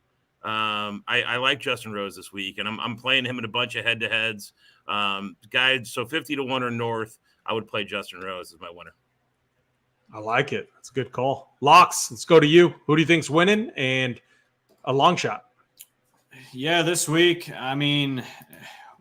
I like Justin Rose this week, and I'm playing him in a bunch of head-to-heads. Guys, so 50-1 or north, I would play Justin Rose as my winner. I like it. That's a good call. Locks, let's go to you. Who do you think's winning and a long shot? Yeah, this week, I mean,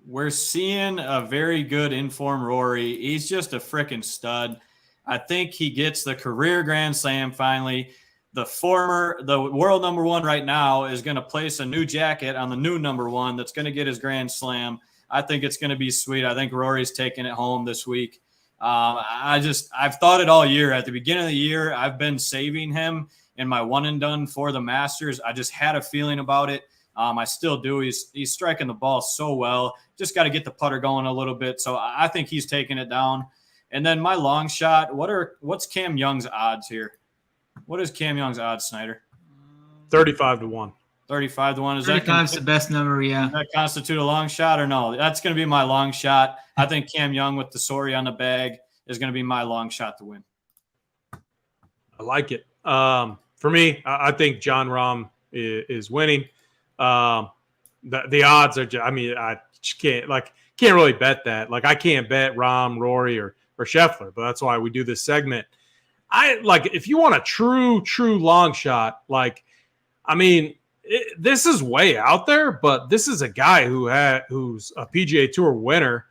we're seeing a very good informed Rory. He's just a freaking stud. I think he gets the career Grand Slam finally. The world number one right now is going to place a new jacket on the new number one that's going to get his Grand Slam. I think it's going to be sweet. I think Rory's taking it home this week. I've thought it all year. At the beginning of the year, I've been saving him in my one and done for the Masters. I just had a feeling about it. I still do. He's striking the ball so well. Just got to get the putter going a little bit. So I think he's taking it down. And then my long shot, what's Cam Young's odds here? What is Cam Young's odds, Snyder? 35-1. 35-1. Is 35's the best number, yeah. Does that constitute a long shot or no? That's going to be my long shot. I think Cam Young with the Sori on the bag is going to be my long shot to win. I like it. For me, I think Jon Rahm is winning. The odds are just, I mean, I just can't really bet that. Like, I can't bet Rahm, Rory, or Scheffler, but that's why we do this segment. If you want a true long shot, this is way out there, but this is a guy who's a PGA Tour winner.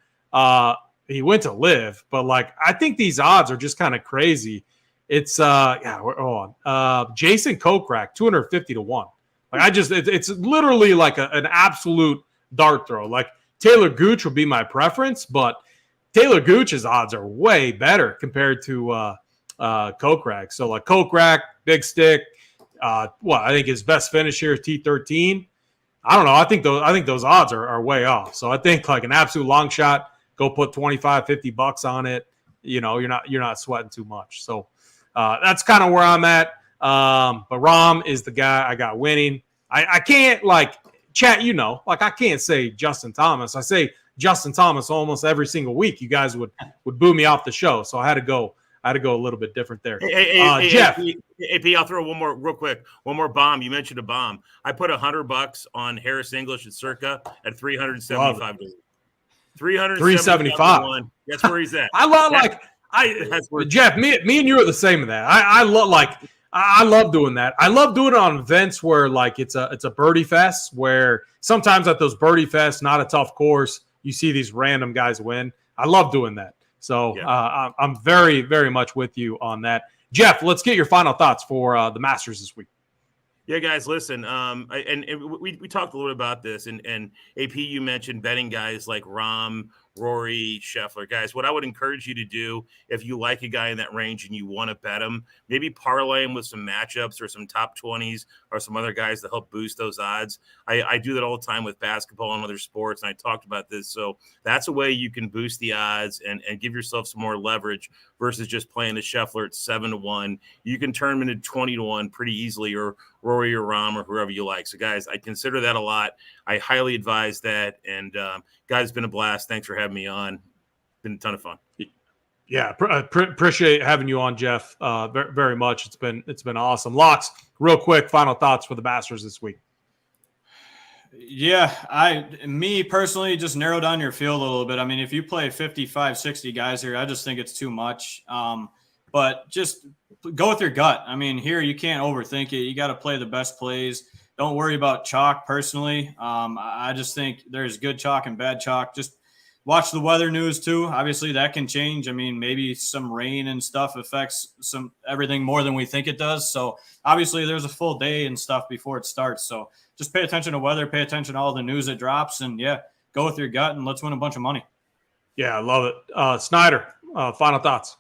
He went to live, but I think these odds are just kind of crazy. It's we're on. Jason Kokrak, 250-1. It's literally like an absolute dart throw. Like, Taylor Gooch would be my preference, but Taylor Gooch's odds are way better compared to Kokrak. So Kokrak, big stick. I think his best finish here is T13. I don't know. I think those odds are way off. So I think an absolute long shot, go put $25-50 on it. You're not sweating too much. So that's kind of where I'm at. But Rahm is the guy I got winning. I can't chat. I can't say Justin Thomas. I say Justin Thomas almost every single week. You guys would boo me off the show. So I had to go a little bit different there. Hey, Jeff. AP, I'll throw one more real quick. One more bomb. You mentioned a bomb. I put $100 on Harris English at Circa at $375. $375. That's where he's at. I love Jeff. Me and you are the same in that. I love doing that. I love doing it on events where it's a birdie fest, where sometimes at those birdie fests, not a tough course, you see these random guys win. I love doing that. So I'm very, very much with you on that. Jeff, let's get your final thoughts for the Masters this week. Yeah, guys, listen. We talked a little bit about this, and AP, you mentioned betting guys like Rahm, Rory, Scheffler. Guys, what I would encourage you to do, if you like a guy in that range and you want to bet him, maybe parlay him with some matchups or some top 20s or some other guys to help boost those odds. I do that all the time with basketball and other sports, and I talked about this. So that's a way you can boost the odds and give yourself some more leverage versus just playing the Scheffler at 7-1. You can turn him into 20-1 pretty easily, or Rory or Rahm or whoever you like. So, guys, I consider that a lot. I highly advise that. And, guys, it's been a blast. Thanks for having me on. Been a ton of fun. Yeah, appreciate having you on, Jeff. Very, very much. It's been awesome. Locks, real quick, final thoughts for the Masters this week. Yeah, me personally, just narrow down your field a little bit. I mean, if you play 55, 60 guys here, I just think it's too much. But just go with your gut. I mean, here you can't overthink it. You got to play the best plays. Don't worry about chalk personally. I just think there's good chalk and bad chalk. Just watch the weather news too. Obviously, that can change. I mean, maybe some rain and stuff affects everything more than we think it does. So obviously, there's a full day and stuff before it starts. So just pay attention to weather, pay attention to all the news that drops, and yeah, go with your gut and let's win a bunch of money. Yeah, I love it. Snyder, final thoughts.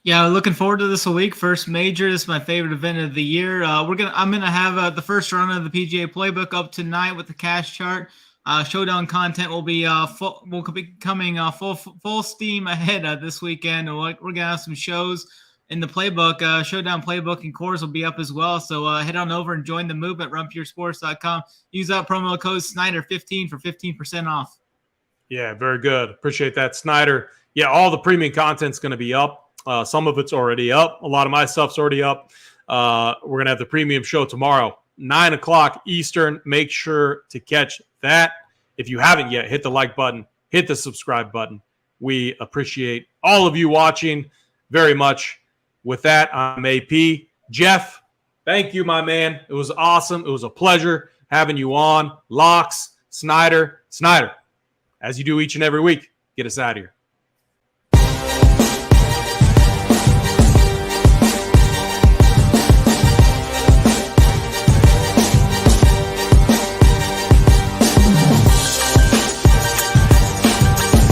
Yeah, looking forward to this a week. First major. This is my favorite event of the year. I'm gonna have the first run of the PGA Playbook up tonight with the cash chart. Showdown content will be coming full steam ahead this weekend. We're gonna have some shows in the Playbook. Showdown Playbook and course will be up as well. So head on over and join the move at runpuresports.com. Use that promo code Snyder15 for 15% off. Yeah, very good. Appreciate that, Snyder. Yeah, all the premium content's going to be up. Some of it's already up. A lot of my stuff's already up. We're going to have the premium show tomorrow, 9 o'clock Eastern. Make sure to catch that. If you haven't yet, hit the like button, hit the subscribe button. We appreciate all of you watching very much. With that, I'm AP. Jeff, thank you, my man. It was awesome. It was a pleasure having you on. Locks, Snyder, as you do each and every week, get us out of here.